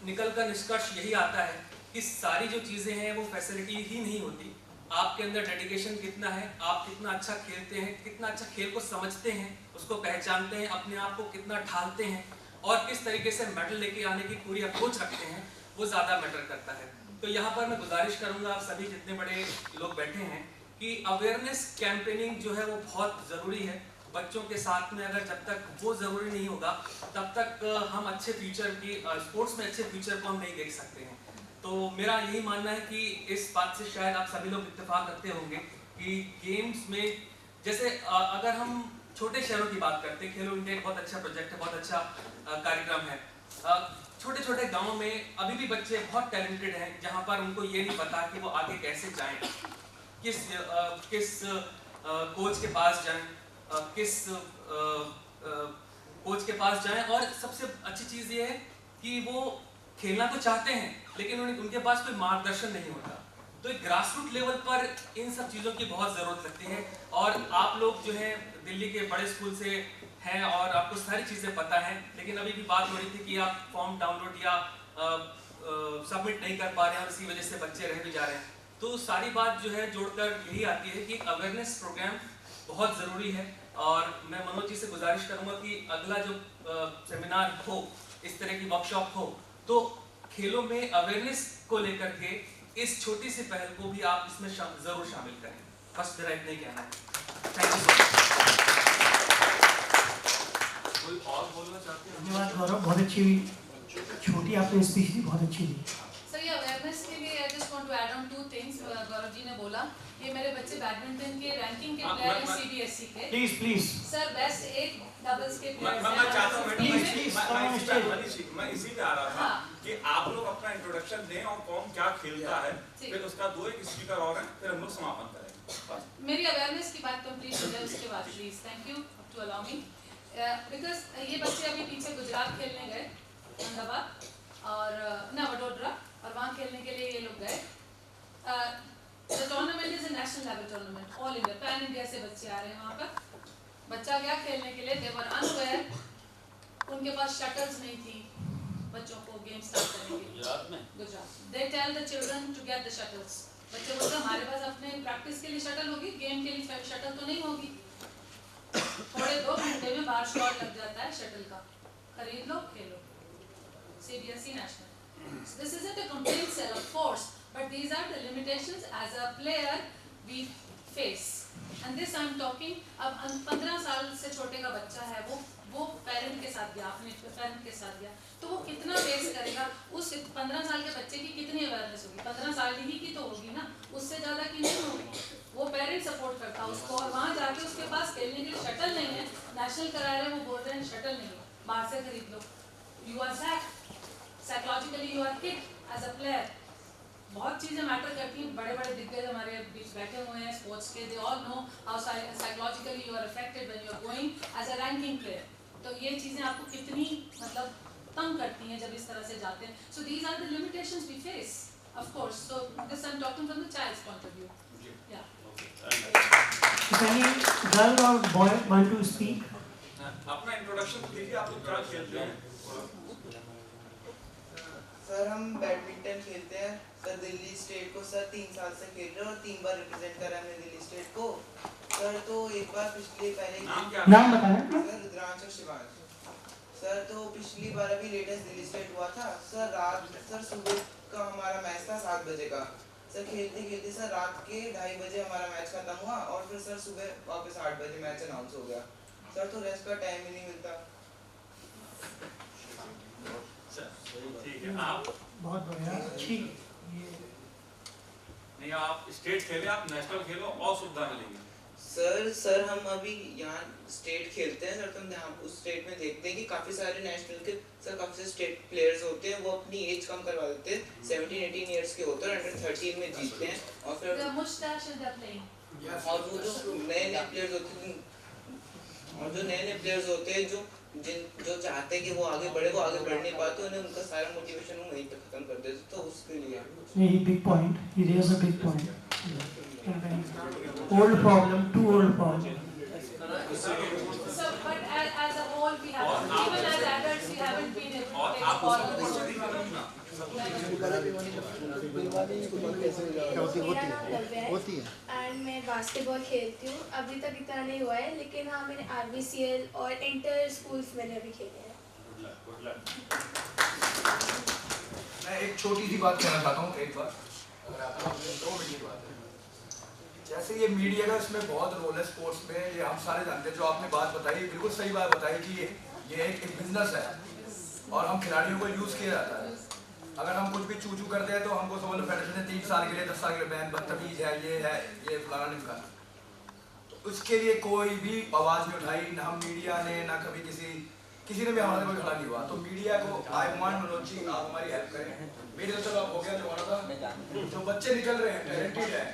[SPEAKER 15] निकल कर निष्कर्ष यही आता है कि सारी जो चीज़ें हैं वो फैसिलिटी ही नहीं होती। आपके अंदर डेडिकेशन कितना है, आप कितना अच्छा खेलते हैं, कितना अच्छा खेल को समझते हैं, उसको पहचानते हैं, अपने आप को कितना ढालते हैं और किस तरीके से मेडल लेके आने की पूरी अप्रोच रखते हैं, वो ज़्यादा मैटर करता है। तो यहाँ पर मैं गुजारिश करूँगा आप सभी जितने बड़े लोग बैठे हैं कि अवेयरनेस कैंपेनिंग जो है वो बहुत ज़रूरी है। बच्चों के साथ में अगर जब तक वो ज़रूरी नहीं होगा तब तक हम अच्छे फ्यूचर की स्पोर्ट्स में अच्छे फ्यूचर को हम नहीं देख सकते हैं। तो मेरा यही मानना है कि इस बात से शायद आप सभी लोग इत्तेफाक रखते होंगे कि गेम्स में, जैसे अगर हम छोटे शहरों की बात करते हैं, खेलो इंडिया बहुत अच्छा प्रोजेक्ट है, बहुत अच्छा कार्यक्रम है। छोटे छोटे गाँव में अभी भी बच्चे बहुत टैलेंटेड हैं जहाँ पर उनको ये नहीं पता कि वो आगे कैसे जाएं, किस कोच के पास जाएं, किस कोच के पास जाएं। और सबसे अच्छी चीज़ ये है कि वो खेलना तो चाहते हैं लेकिन उनके पास कोई मार्गदर्शन नहीं होता। तो एक ग्रासरूट लेवल पर इन सब चीज़ों की बहुत ज़रूरत लगती है। और आप लोग जो है दिल्ली के बड़े स्कूल से हैं और आपको सारी चीज़ें पता हैं, लेकिन अभी भी बात हो रही थी कि आप फॉर्म डाउनलोड या सबमिट नहीं कर पा रहे हैं और इसी वजह से बच्चे रह भी जा रहे हैं। तो सारी बात जो है जोड़कर यही आती है कि अवेयरनेस प्रोग्राम बहुत ज़रूरी है। और मैं मनोज जी से गुजारिश करूँगा कि अगला जो सेमिनार हो, इस तरह की वर्कशॉप हो, तो खेलों में अवेयरनेस को लेकर के इस छोटी सी पहल को भी आप इसमें जरूर शामिल करें। बस मेरा इतना ही कहना है। Thank you so much.
[SPEAKER 1] कोई और बोलना चाहते हैं?
[SPEAKER 2] धन्यवाद गौरव, बहुत अच्छी छोटी आपने स्पीच दी, बहुत अच्छी दी।
[SPEAKER 9] सर ये अवेयरनेस के लिए I just want to add on 2 things. Gaurav ji ने बोला ये मेरे बच्चे बैडमिंटन के रैंकिंग के प्लेयर हैं सीबीएसई के।
[SPEAKER 2] प्लीज
[SPEAKER 9] सर बेस्ट 8 डबल्स के प्लेयर्स हैं।
[SPEAKER 1] मैं चाहता हूं मैं इसी पे आ रहा था कि आप लोग अपना इंट्रोडक्शन दें और कौन क्या खेलता है, फिर उसका 2-1 स्पीकर और हैं, फिर हम लोग समापन करेंगे।
[SPEAKER 9] मेरी अवेयरनेस की बात कंप्लीट हो जाए उसके बाद please. Thank you to allow me, because ये बच्चे अभी पीछे गुजरात खेलने गए, अहमदाबाद और वडोदरा, और वहाँ खेलने के लिए ये लोग गए। The tournament is a national level tournament, all India, pan India से बच्चे आ रहे हैं वहाँ पर। बच्चा गया खेलने के लिए, they were unaware, उनके पास शटल्स नहीं थी बच्चों को गेम स्टार्ट करने के लिए। Gujarat they tell the children to get the shuttles। बच्चे बोलते हैं हमारे पास अपने प्रैक्टिस के लिए शटल होगी, गेम के लिए शटल तो नहीं होगी। थोड़े 2 घंटे में बाहर शॉट लग जाता है शटल का, खरीद लो खेलो। CBSE national, so this isn't a complaint cell of course, but these are the limitations as a player we face, and this I'm talking। अब 15 साल से छोटे का बच्चा है, वो पेरेंट के साथ गया, अपने पेरेंट के साथ गया, तो वो कितना फेस करेगा। उस 15 साल के बच्चे की कितनी अवेयरनेस होगी? 15 साल ही की तो होगी ना, उससे ज़्यादा की नहीं होगी। वो पेरेंट सपोर्ट करता है उसको, और वहाँ जाके उसके पास खेलने के लिए शटल नहीं है, नेशनल करा रहे हैं, वो बोल रहे हैं शटल नहीं है, बाहर से खरीद लो। You are psychologically you are hit as a player. बहुत चीज़ें मैटर करती हैं। बड़े बड़े दिग्गज हमारे बीच बैठे हुए हैं स्पोर्ट्स के, they all know how psychologically you are affected when you are going as a ranking player. तो ये चीज़ें आपको कितनी मतलब तंग करती हैं जब इस तरह से जाते हैं। So these are the limitations we face of course. So this I am talking from the child's point of view. या
[SPEAKER 2] Any girl or boy want to speak?
[SPEAKER 1] अपना इंट्रोडक्शन दीजिए, आप लोग क्या खेलते हैं?
[SPEAKER 16] सर हम बैडमिंटन खेलते हैं सर, दिल्ली स्टेट को सर 3 साल से खेल रहे हैं और 3 बार रिप्रेजेंट करा हमने दिल्ली स्टेट को सर। तो एक बार
[SPEAKER 2] नाम बताएं
[SPEAKER 16] सर, रुद्रांश और शिवांश सर। तो पिछली बार अभी लेटेस्ट दिल्ली स्टेट हुआ था सर, सर सुबह का हमारा मैच था 7 बजे का सर। खेलते खेलते सर रात के 2:30 बजे हमारा मैच खत्म हुआ और फिर सर सुबह वापस 8 बजे मैच अनाउंस हो गया सर। तो रेस्ट का टाइम ही नहीं मिलता।
[SPEAKER 1] ठीक है, आप
[SPEAKER 2] बहुत बढ़िया, अच्छी।
[SPEAKER 1] नहीं आप स्टेट खेले, आप नेशनल खेलो और सुविधा मिलेगी।
[SPEAKER 16] सर हम अभी यहाँ स्टेट खेलते हैं सर, तो हम यहाँ उस स्टेट में देखते हैं कि काफ़ी सारे नेशनल के सर काफ़ी सारे स्टेट प्लेयर्स होते हैं, वो अपनी एज कम करवा देते हैं, 17-18 ईयर्स के होते हैं, अंडर 13 में जीतते हैं। और फिर और वो जो नए प्लेयर्स होते हैं, और जो नए प्लेयर्स होते हैं जो चाहते हैं कि वो आगे बढ़े, वो आगे बढ़ नहीं पाते, उन्हें उनका सारा मोटिवेशन वो वहीं पे खत्म कर देते, तो उसके लिए
[SPEAKER 2] He big point. He raised a big point. Old problem, too old problem.
[SPEAKER 9] So, but as a whole, we haven't, even as adults, we haven't been able to take all of this.
[SPEAKER 5] होती है
[SPEAKER 14] and मैं basketball खेलती हूँ। अभी तक इतना नहीं हुआ है, लेकिन हाँ मैंने RBCL और इंटर स्कूल्स मैंने अभी खेले हैं।
[SPEAKER 13] मैं एक छोटी सी बात कहना चाहता हूँ, एक बार अगर आता हूँ 2 मिनट की बात है। जैसे ये मीडिया का इसमें बहुत रोल है स्पोर्ट्स में, ये हम सारे जानते हैं। जो आपने बात बताई बिल्कुल सही बात बताई कि ये एक बिजनेस है और हम खिलाड़ियों को यूज़ किया जाता है। अगर हम कुछ भी चू करते हैं तो हमको समझ लो फेडरेशन ने 3 साल के लिए 10 साल के लिए बैन, बदतमीज है, ये फलाना निमका। तो उसके लिए कोई भी आवाज़ नहीं उठाई, ना हम मीडिया ने, ना कभी किसी ने भी हमारे कोई खड़ा नहीं हुआ। तो मीडिया को आई वांट मनोज जी आप हमारी हेल्प करें। मीडिया चलो अब हो गया जो होना था, जो बच्चे निकल रहे हैं टैलेंटेड है,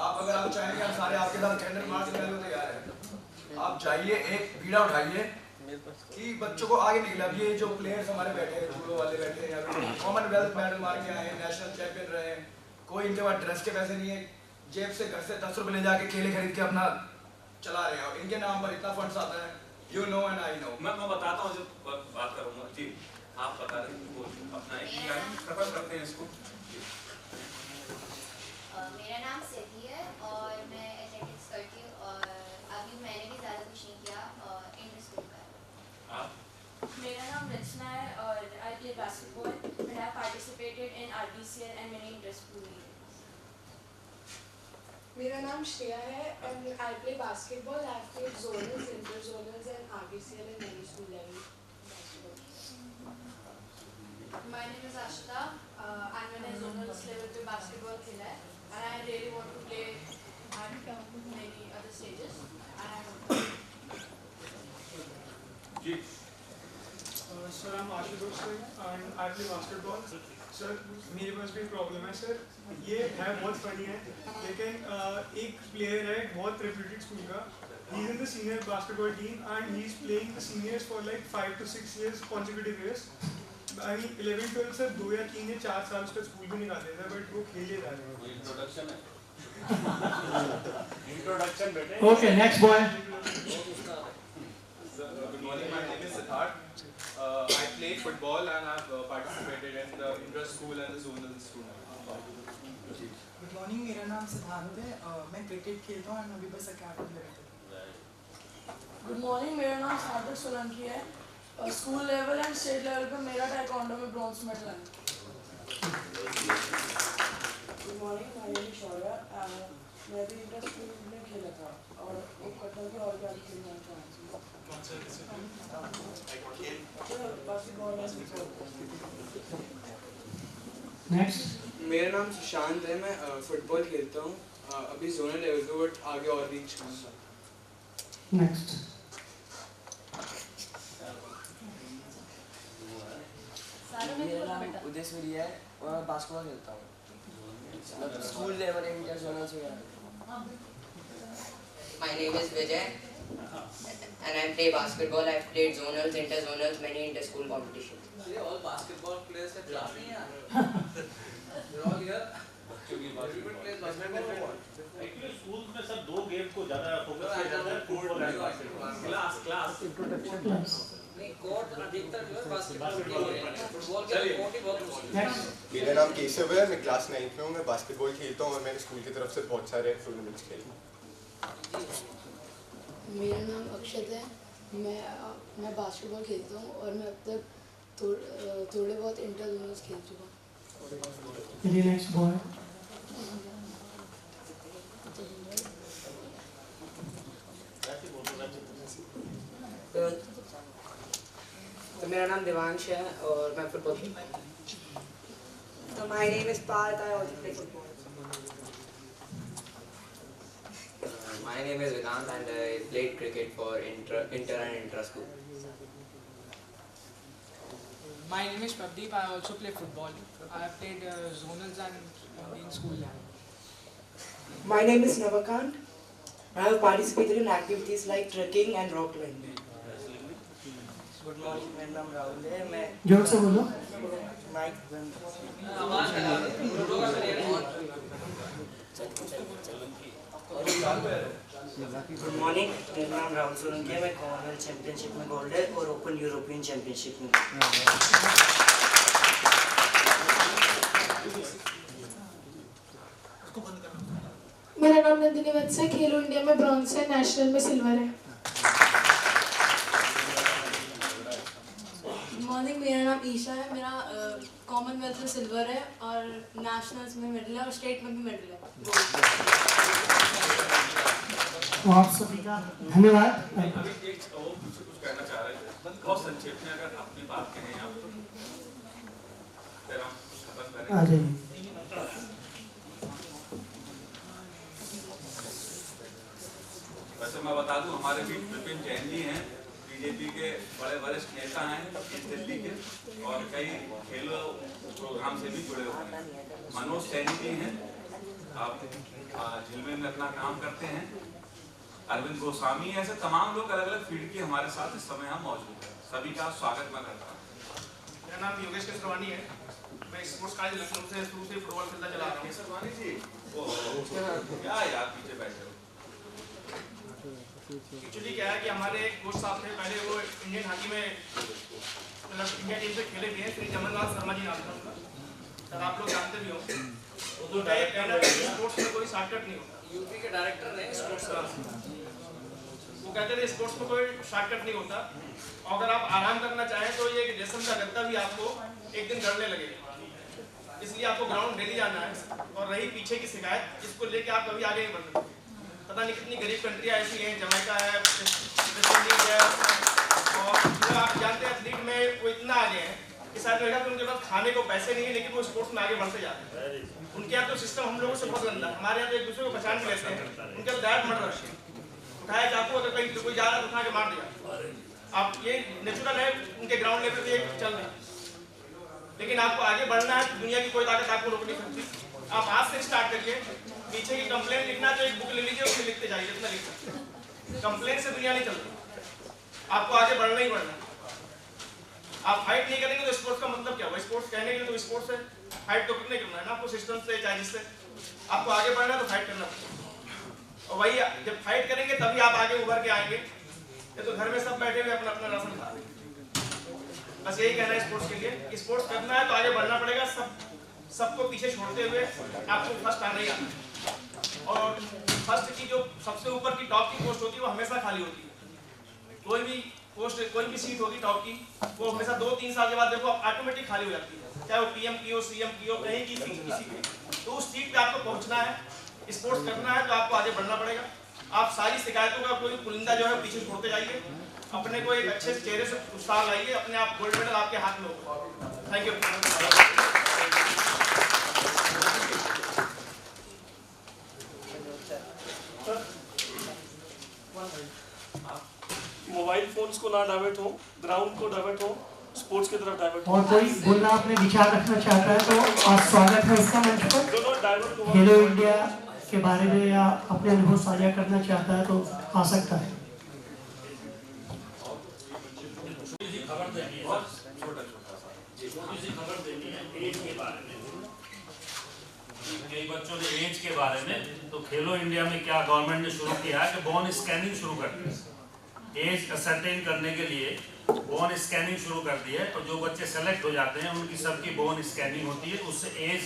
[SPEAKER 13] आप अगर आप चाहेंगे हम सारे आपके साथ कैंडल मार्च करने को तैयार है। आप जाइए, एक बीड़ा उठाइए कि बच्चों को आगे निकले। अब ये जो प्लेयर्स हमारे बैठे हैं, जूडो वाले बैठे हैं, या कॉमनवेल्थ मेडल मार के आए हैं, नेशनल चैंपियन रहे हैं, कोई इनके पास ड्रेस के पैसे नहीं है, जेब से घर से 10 रुपये ले जाके केले खरीद के अपना चला रहे हैं और इनके नाम पर इतना फंड्स आता है। You know and I know.
[SPEAKER 1] मैं बताता हूँ जब बात करूँगा जी, आप बता रहे हैं वो अपना एक लाइन खत्म करते हैं इसको।
[SPEAKER 17] मेरा नाम सिद्धि है और मैं एथलेटिक्स करती हूँ और अभी मैंने भी ज़्यादा कुछ नहीं किया इंटर स्कूल का।
[SPEAKER 18] मेरा नाम रचना है और I play basketball and I participated in RBCL and मैंने इंटर स्कूल ली।
[SPEAKER 14] मेरा नाम श्रेया है and I play basketball. I have played zonals, inter zonals and RBCL and many school level basketball.
[SPEAKER 18] My name is Ashita and मैंने zonals level पे basketball खेला है and I really want to play at many other stages and
[SPEAKER 1] जी
[SPEAKER 11] sir I'm Ashutosh Singh and I play basketball. Sir मेरे पास भी problem है sir, ये है बहुत फनी है, लेकिन एक प्लेयर है बहुत रेप्यूटेड स्कूल का, he is in the senior basketball team and he is playing the seniors for like 5 to 6 years consecutive years. I mean 11-12 sir 2 या 3 या 4 साल उसका स्कूल भी निकाल देता है, बट वो खेले जा रहे हैं।
[SPEAKER 8] इंट्रोडक्शन है इंट्रोडक्शन बेटे।
[SPEAKER 2] Okay, next boy.
[SPEAKER 19] Good morning, my name is Siddharth. I play football and I've participated in the inter-school and the zonal school.
[SPEAKER 20] Good morning, मेरा नाम सिद्धार्थ है और मैं क्रिकेट खेलता हूँ अभी बस अकेडमी में रहता हूँ।
[SPEAKER 18] गुड मॉर्निंग, मेरा नाम सार्थक सोलंकी है और school level and state level पे मेरा ताइक्वांडो में ब्रॉन्ज मेडल है। Good morning, my name is Shaurya, मैं भी इंटर स्कूल में खेला था और एक कटल के और भी खेलना चाहता हूँ।
[SPEAKER 2] Next.
[SPEAKER 21] मेरा नाम सुशांत है, मैं फुटबॉल खेलता हूँ अभी जोनल लेवल पे, बट आगे और रीच करूँगा।
[SPEAKER 2] Next.
[SPEAKER 22] मेरा नाम उदय सूरी है और मैं बास्केटबॉल खेलता हूँ स्कूल लेवल इंटर जोनल्स वगैरह।
[SPEAKER 23] My name is Vijay and I play basketball. I've played zonals, inter-zonals, many inter-school competitions.
[SPEAKER 7] ये all basketball players का class नहीं है यार। They're all here. Everyone plays basketball.
[SPEAKER 8] Actually schools में सब 2 game को ज़्यादा फोकस किया जाता है, फुटबॉल और बास्केटबॉल।
[SPEAKER 1] क्लास
[SPEAKER 22] इंट्रोडक्शन
[SPEAKER 7] नहीं, कोर्ट अधिकतर जो है बास्केटबॉल के लिए है, फुटबॉल के लिए कोर्ट ही बहुत मुश्किल है।
[SPEAKER 24] मेरा नाम केशव है, मैं क्लास 9th में हूँ, मैं बास्केटबॉल खेलता हूँ और मैंने स्कूल की तरफ से बहुत सारे टूर्नामेंट्स खेले।
[SPEAKER 25] मेरा नाम अक्षत है, मैं बास्केटबॉल खेलता हूँ और मैं अब तक थोड़े बहुत इंटर जोनल्स खेल चुका हूँ।
[SPEAKER 2] Next boy.
[SPEAKER 22] तो मेरा नाम देवांश है और मैं फुटबॉल खेलता हूँ।
[SPEAKER 26] So my name is Parth, I also play football.
[SPEAKER 23] My name is Vedant and I played cricket for inter and intra-school.
[SPEAKER 3] My name is Pradeep. I also play football. I have played zonals and in school level.
[SPEAKER 4] My name is Navakant. I have participated in activities like trekking and rock climbing.
[SPEAKER 22] Good morning, मेरा नाम राहुल है. मैं
[SPEAKER 2] जोर से बोलो.
[SPEAKER 22] Mic good morning, मेरा नाम राहुल सोलंकी है. मैं कॉमनवेल्थ चैंपियनशिप में गोल्ड है और ओपन यूरोपियन चैंपियनशिप में.
[SPEAKER 14] मेरा नाम नंदिनी वत्स है. खेलो इंडिया में ब्रॉन्ज है, नेशनल में सिल्वर है.
[SPEAKER 18] गुड मॉर्निंग, मेरा नाम ईशा है. मेरा कॉमनवेल्थ में सिल्वर है और नेशनल्स में मेडल है और स्टेट में भी मेडल है.
[SPEAKER 2] तो आप सभी का धन्यवाद.
[SPEAKER 1] अभी एक वो मुझसे कुछ कहना चाह रहे थे, बहुत संक्षेप में अगर अपनी बात कहें आप फिर हम कुछ खत्म करें.
[SPEAKER 2] आ जाइए.
[SPEAKER 1] वैसे मैं बता दूं, हमारे बीच विपिन जैन जी हैं, बीजेपी के बड़े वरिष्ठ नेता हैं ईस्ट दिल्ली के और कई खेलों प्रोग्राम से भी जुड़े हुए हैं. मनोज सैनी जी हैं, आप झिलमिल में अपना काम करते हैं. अरविंद गोस्वामी, ऐसे तमाम लोग अलग अलग फील्ड के हमारे साथ इस समय हम मौजूद हैं. सभी का स्वागत मैं करता हूँ.
[SPEAKER 6] मेरा नाम योगेश केसरवानी है. मैं स्पोर्ट्स कॉलेज लखनऊ से शुरू से फुटबॉल खेलता चला रहा हूँ.
[SPEAKER 1] केसरवानी जी, क्या यार पीछे बैठे हो.
[SPEAKER 6] एक्चुअली क्या है कि हमारे एक कोच साहब थे, पहले वो इंडियन हॉकी में मतलब इंडिया टीम से खेले थे. श्री जमनलाल शर्मा जी नाम था उनका, सर आप लोग जानते भी हो. तो कहना है स्पोर्ट्स में कोई शॉर्टकट नहीं होता.
[SPEAKER 7] यूपी के डायरेक्टर रहे स्पोर्ट्स का.
[SPEAKER 6] वो कहते थे स्पोर्ट्स में कोई शॉर्टकट नहीं होता. और अगर आप आराम करना चाहें तो ये रेशम का गद्दा भी आपको एक दिन गड़ने लगेगा. इसलिए आपको ग्राउंड डेली जाना है. और रही पीछे की शिकायत, इसको लेके आप कभी आगे नहीं बढ़ सकते. पता नहीं कितनी गरीब कंट्रियाँ ऐसी हैं, जमैका है, वेस्ट इंडीज है, और जो आप जानते हैं एथलीट में वो इतना आगे हैं कि शायद लगेगा कि उनके पास खाने को पैसे नहीं है, लेकिन वो स्पोर्ट्स में आगे बढ़ते जाते हैं. उनके यहाँ तो सिस्टम हम लोगों से बहुत गंदा है. हमारे यहाँ तो एक दूसरे को पहचान भी लेते हैं. उनका तो डायरेक्ट मर्डर है. उठाया चाकू, अगर कहीं कोई जा रहा है तो उठा के मार दिया. आप ये नेचुरल है, उनके ग्राउंड लेवल पे चल रहा है. लेकिन आपको आगे बढ़ना है, दुनिया की कोई ताकत आपको रोक नहीं सकती. आप आज से स्टार्ट करिए. पीछे की कंप्लेन लिखना तो एक बुक ले लीजिए, उसमें लिखते जाइए जितना लिख सकते. कंप्लेन से दुनिया नहीं चलती. आपको आगे बढ़ना ही बढ़ना. आप फाइट नहीं करेंगे तो स्पोर्ट्स का मतलब क्या हुआ. स्पोर्ट्स कहने के लिए तो स्पोर्ट्स है, फाइट तो कितने करना है ना आपको, सिस्टम से चाहे जिससे. आपको आगे बढ़ना है तो फाइट करना पड़ेगा. और वही जब फाइट करेंगे तभी आप आगे उभर के आएंगे. ये तो घर में सब बैठे हुए अपना अपना राशन खा रहे हैं. बस यही कहना है स्पोर्ट्स के लिए. स्पोर्ट्स करना है तो आगे बढ़ना पड़ेगा. सबको पीछे छोड़ते हुए आपको फर्स्ट आना ही आना है. और फर्स्ट की जो सबसे ऊपर की टॉप की पोस्ट होती है वो हमेशा खाली होती है. कोई भी पोस्ट, कोई भी सीट होगी टॉप की, वो हमेशा 2-3 साल के बाद देखो ऑटोमेटिक खाली हो जाती है. चाहे वो पीएम की हो, सीएम की हो, कहीं की किसी की. तो उस सीट पे आपको पहुंचना है, स्पोर्ट्स करना है तो आपको आगे बढ़ना पड़ेगा. आप सारी शिकायतों का कोई पुलिंदा जो है पीछे छोड़ते जाइए. अपने को एक अच्छे चेहरे से उत्साह लाइए. अपने आप गोल्ड मेडल आपके हाथ में होगा. Thank you.
[SPEAKER 10] मोबाइल फोन्स को ना डाइवर्ट हो, ग्राउंड को डाइवर्ट हो, स्पोर्ट्स की तरफ डाइवर्ट हो.
[SPEAKER 2] और कोई बोलना अपने विचार रखना चाहता है तो आप स्वागत है इसका मंच पर. खेलो इंडिया के बारे में या अपने अनुभव साझा करना चाहता है तो आ सकता है.
[SPEAKER 8] खबर देनी है, खबर देनी है एज के बारे में. कई बच्चों ने एज के बारे में, तो खेलो इंडिया में क्या गवर्नमेंट ने शुरू किया है कि बोन स्कैनिंग शुरू कर दी है. एज असरटेन करने के लिए बोन स्कैनिंग शुरू कर दी है. और जो बच्चे सेलेक्ट हो जाते हैं उनकी सबकी बोन स्कैनिंग होती है. उससे एज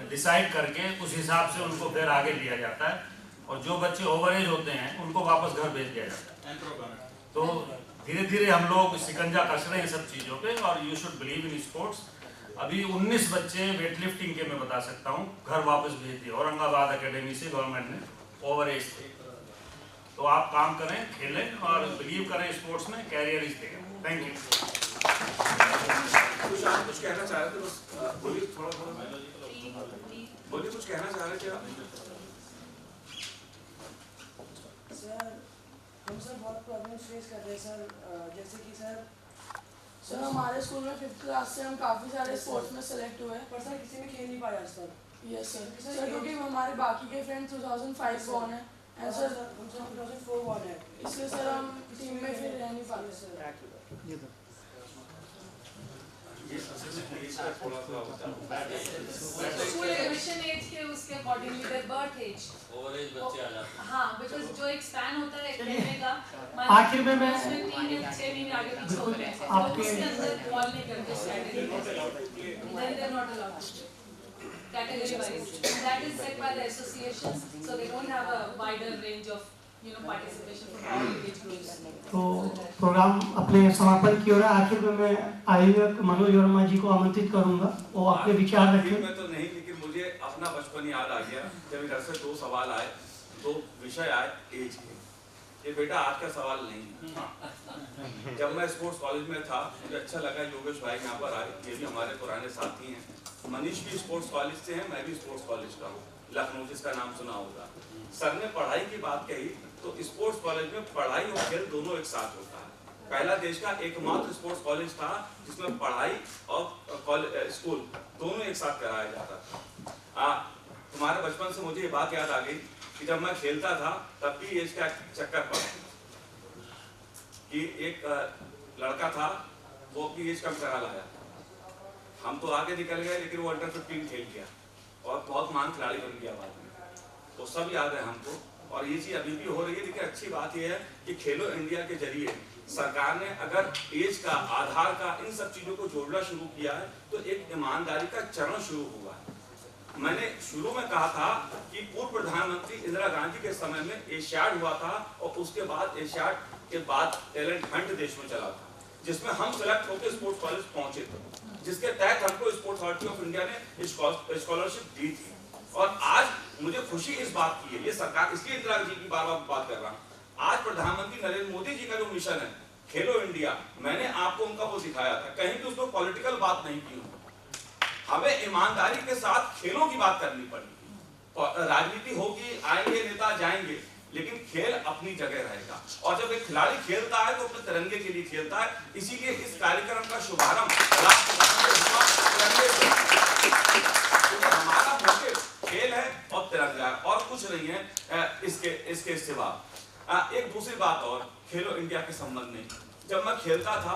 [SPEAKER 8] डिसाइड करके उस हिसाब से उनको फिर आगे लिया जाता है. और जो बच्चे ओवर एज होते हैं उनको वापस घर भेज दिया जाता है. तो धीरे धीरे हम लोग शिकंजा कस रहे हैं सब चीज़ों पे. और you should believe in sports. अभी 19 बच्चे वेट लिफ्टिंग के मैं बता सकता हूँ घर वापस भेज दिए औरंगाबाद एकेडमी से गवर्नमेंट ने ओवर एज थे. तो आप काम करें, खेलें और बिलीव करें स्पोर्ट्स में. Career is there. Thank you.
[SPEAKER 1] कुछ कहना चाह रहे थे, बस बोलिए. थोड़ा बोलिए, कुछ कहना चाह रहे थे आप.
[SPEAKER 25] हम सर बहुत प्रॉब्लम्स फेस कर रहे हैं सर, जैसे कि सर हमारे स्कूल में 5th क्लास से हम काफ़ी सारे स्पोर्ट्स में सेलेक्ट हुए पर सर किसी में खेल नहीं पाया सर। यस सर क्योंकि हमारे बाकी के फ्रेंड्स 2005 बॉर्न है एंड सर 2004 बॉर्न है, इसलिए सर हम टीम में फिर रह नहीं पाते सर।
[SPEAKER 18] स्कूल एडमिशन एज के उसके accordingly their birth age
[SPEAKER 5] overage बच्चे आ जाते हैं।
[SPEAKER 18] हाँ, बिकॉज़ जो एक स्पैन होता है कहने का
[SPEAKER 2] आखिर में मैं
[SPEAKER 18] 3 या 6 महीने आगे पीछे हो रहे हैं तो उसके अंदर फॉल नहीं करते standard then they're not allowed to category wise that is set by the associations so they don't have a wider range of participation from all age groups.
[SPEAKER 2] तो प्रोग्राम अपने समापन की ओर है। आखिर में मैं आयुक्त मनोज वर्मा जी को आमंत्रित करूंगा, वो अपने विचार रखें।
[SPEAKER 1] मैं तो नहीं, लेकिन मुझे अपना बचपन याद आ गया जब इधर से 2 सवाल आए, 2 विषय आए एज के। ये बेटा आज का सवाल नहीं। जब मैं स्पोर्ट्स कॉलेज में था मुझे अच्छा लगा योगेश भाई यहाँ पर आए, ये भी हमारे पुराने साथी हैं। मनीष भी स्पोर्ट्स कॉलेज से हैं, मैं भी स्पोर्ट्स कॉलेज का हूँ, लखनऊ, जिसका नाम सुना होगा। सर ने पढ़ाई की बात कही तो स्पोर्ट्स कॉलेज में पढ़ाई और खेल दोनों एक साथ होता है। पहला देश का एकमात्र स्पोर्ट्स कॉलेज था जिसमें पढ़ाई और स्कूल दोनों एक साथ कराया जाता था। तुम्हारे बचपन से मुझे ये बात याद आ गई कि जब मैं खेलता था तब भी इसका चक्कर पड़ा कि एक लड़का था वो अपनी एज कम करा लाया। हम तो आगे निकल गए लेकिन वो अंडर 15 खेल गया और बहुत महान खिलाड़ी बन गया बाद में, तो सब याद है हमको। और ये चीज अभी भी हो रही है। लेकिन अच्छी बात यह है कि खेलो इंडिया के जरिए सरकार ने अगर एज का, आधार का, इन सब चीजों को जोड़ना शुरू किया है तो एक ईमानदारी का चरण शुरू हुआ है। मैंने शुरू में कहा था कि पूर्व प्रधानमंत्री इंदिरा गांधी के समय में एशियाड हुआ था और उसके बाद एशियाड के बाद टैलेंट हंट देश में चला था, जिसमें हम सेलेक्ट होकर स्पोर्ट्स कॉलेज पहुंचे थे, जिसके तहत हमको स्पोर्ट्स अथॉरिटी ऑफ इंडिया ने स्कॉलरशिप दी थी। और आज मुझे खुशी इस बात की है, ये सरकार, इसलिए इंदिरा जी की बार बार बात कर रहा हूँ, आज प्रधानमंत्री नरेंद्र मोदी जी का जो मिशन है खेलो इंडिया, मैंने आपको उनका वो दिखाया था, कहीं भी उसमें पॉलिटिकल बात नहीं की। हमें ईमानदारी के साथ खेलों की बात करनी पड़ेगी। राजनीति होगी, आएंगे नेता जाएंगे, लेकिन खेल अपनी जगह रहेगा। और जब एक खिलाड़ी खेलता है तो अपने तिरंगे के लिए खेलता है। इसीलिए इस कार्यक्रम का शुभारंभ हमारा मोटिव खेल है और तिरंगा है और कुछ नहीं है इसके सिवा। एक दूसरी बात और खेलो इंडिया के संबंध में, जब मैं खेलता था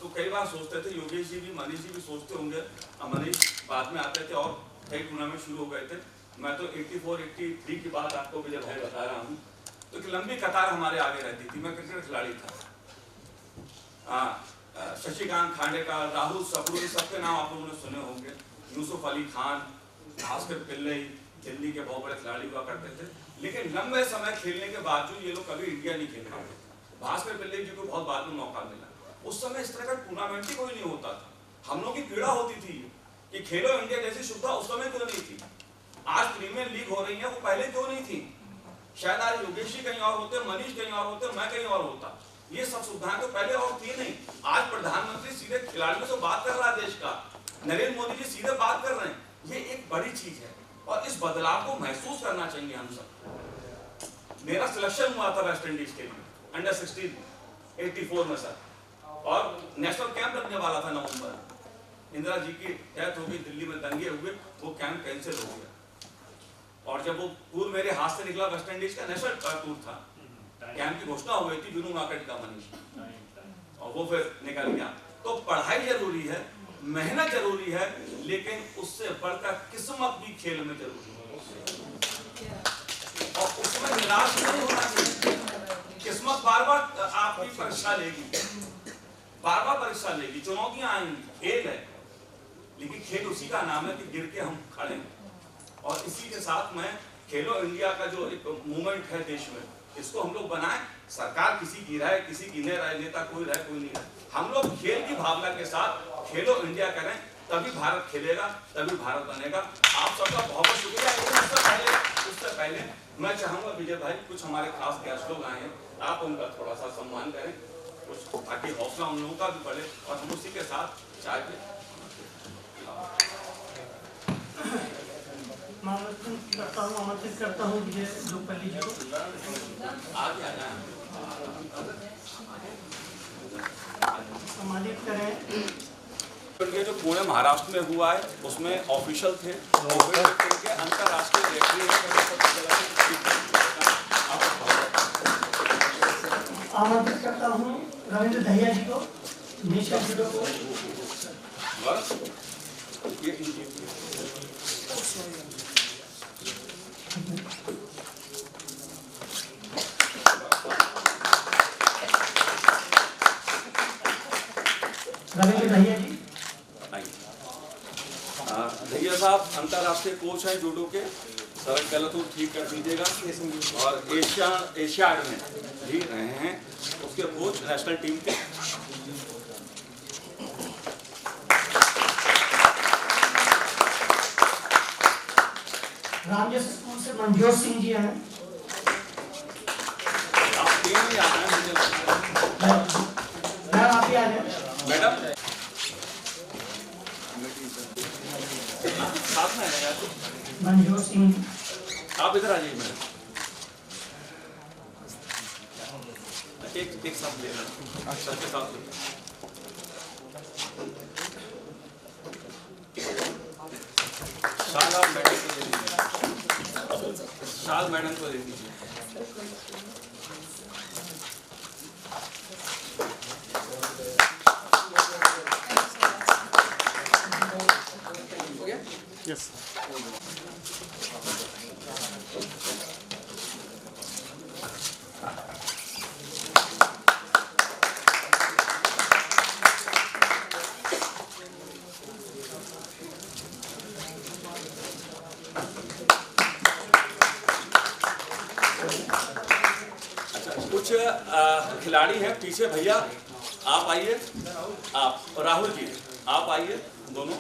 [SPEAKER 1] तो कई बार सोचते थे, योगेश जी भी, मनीष जी भी सोचते होंगे, मनीष बाद में आते थे और कई टूर्नामेंट शुरू हो गए थे। मैं तो 84-83 की बात आपको भी जब बता रहा हूँ तो एक लंबी कतार हमारे आगे रहती थी। मैं क्रिकेट खिलाड़ी था। शशिकांत खांडेकर, राहुल सप्रू, सबके नाम आप लोगों ने सुने होंगे, यूसुफ अली खान, भास्कर पिल्लई, दिल्ली के बहुत बड़े खिलाड़ी हुआ करते थे। लेकिन लंबे समय खेलने के बावजूद ये लोग कभी इंडिया नहीं खेल पाए। भास्कर पिल्लई जी को बहुत बाद में मौका मिला। उस समय इस तरह का टूर्नामेंट ही कोई नहीं होता था। हम लोग की पीड़ा होती थी कि खेलो इंडिया जैसी सुविधा उस समय क्यों नहीं थी। आज प्रीमियर लीग हो रही है, वो पहले क्यों नहीं थी। शायद आज योगेश जी कहीं और होते, मनीष कहीं और होते, मैं कहीं और होता। ये सब सुविधाएं तो पहले और थी नहीं। आज प्रधानमंत्री सीधे खिलाड़ियों से बात कर रहा है, देश का नरेंद्र मोदी जी सीधे बात कर रहे हैं। ये एक बड़ी चीज है और इस बदलाव को महसूस करना चाहिए हम सब। मेरा सिलेक्शन हुआ था वेस्ट इंडीज के लिए अंडर 16 84 में सर, और नेशनल कैंप लगने वाला था नवंबर। इंदिरा जी की डेथ हो गई, दिल्ली में दंगे हुए, वो कैंप कैंसिल हो गया। और जब वो टूर मेरे हाथ से निकला, वेस्ट इंडीज का नेशनल टूर था, कैंप की घोषणा हो गई थी, जुनू मार्केट का मनीष, और वो फिर निकल गया। तो पढ़ाई जरूरी है, मेहनत जरूरी है, लेकिन उससे बढ़कर किस्मत भी खेल में जरूरी है और उसमें निराश नहीं होना चाहिए। किस्मत बार बार आपकी परीक्षा लेगी, बार बार परीक्षा लेगी, चुनौतियां आएंगी, खेल है, लेकिन खेल उसी का नाम है कि गिर के हम खड़े हैं। और इसी के साथ मैं खेलो इंडिया का जो एक मूवमेंट है देश में, इसको हम लोग बनाएं। सरकार किसी की रहे, किसी की नहीं रहे, नेता कोई रहे कोई नहीं रहे, हम लोग खेल की भावना के साथ खेलो इंडिया करें, तभी भारत खेलेगा, तभी भारत बनेगा। आप सबका बहुत बहुत शुक्रिया। उससे पहले मैं चाहूंगा विजय भाई, कुछ हमारे खास गेस्ट लोग आए हैं, आप उनका थोड़ा सा सम्मान करें कुछ, ताकि हौसला उन लोगों का भी बढ़े और हम उसी के साथ चाय पे
[SPEAKER 2] आमंत्रित करता हूँ विजय जोगपल्ली जी को।
[SPEAKER 1] आगे आ जाए। ये जो पुणे महाराष्ट्र में हुआ है उसमें ऑफिशियल थे, के अंतर्राष्ट्रीय रेफरी
[SPEAKER 2] आमंत्रित करता हूँ रविंद्र दहिया जी को, नेशनल जूडो को।
[SPEAKER 1] बस ये
[SPEAKER 2] रविंद्र दहिया जी।
[SPEAKER 1] दहिया साहब अंतर्राष्ट्रीय कोच हैं जूडो के, सड़क गलत हो ठीक कर दीजिएगा, और एशियाड में भी रहे हैं उसके कोच नेशनल टीम के।
[SPEAKER 2] रामजस स्कूल से मनजोत सिंह जी हैं।
[SPEAKER 1] आप टीम में आ रहे हैं
[SPEAKER 2] मैम आप ही आ जाए।
[SPEAKER 1] मैडम साथ में है
[SPEAKER 2] मनजोत सिंह,
[SPEAKER 1] आप इधर आ जाइए मैडम, एक साथ ले लेना, सबके साथ ले। शाल मैडम को दे दीजिए, शाल मैडम को दे दीजिए।
[SPEAKER 10] यस
[SPEAKER 1] कुछ खिलाड़ी हैं पीछे, भैया आप आइए, आप और राहुल जी आप आइए दोनों।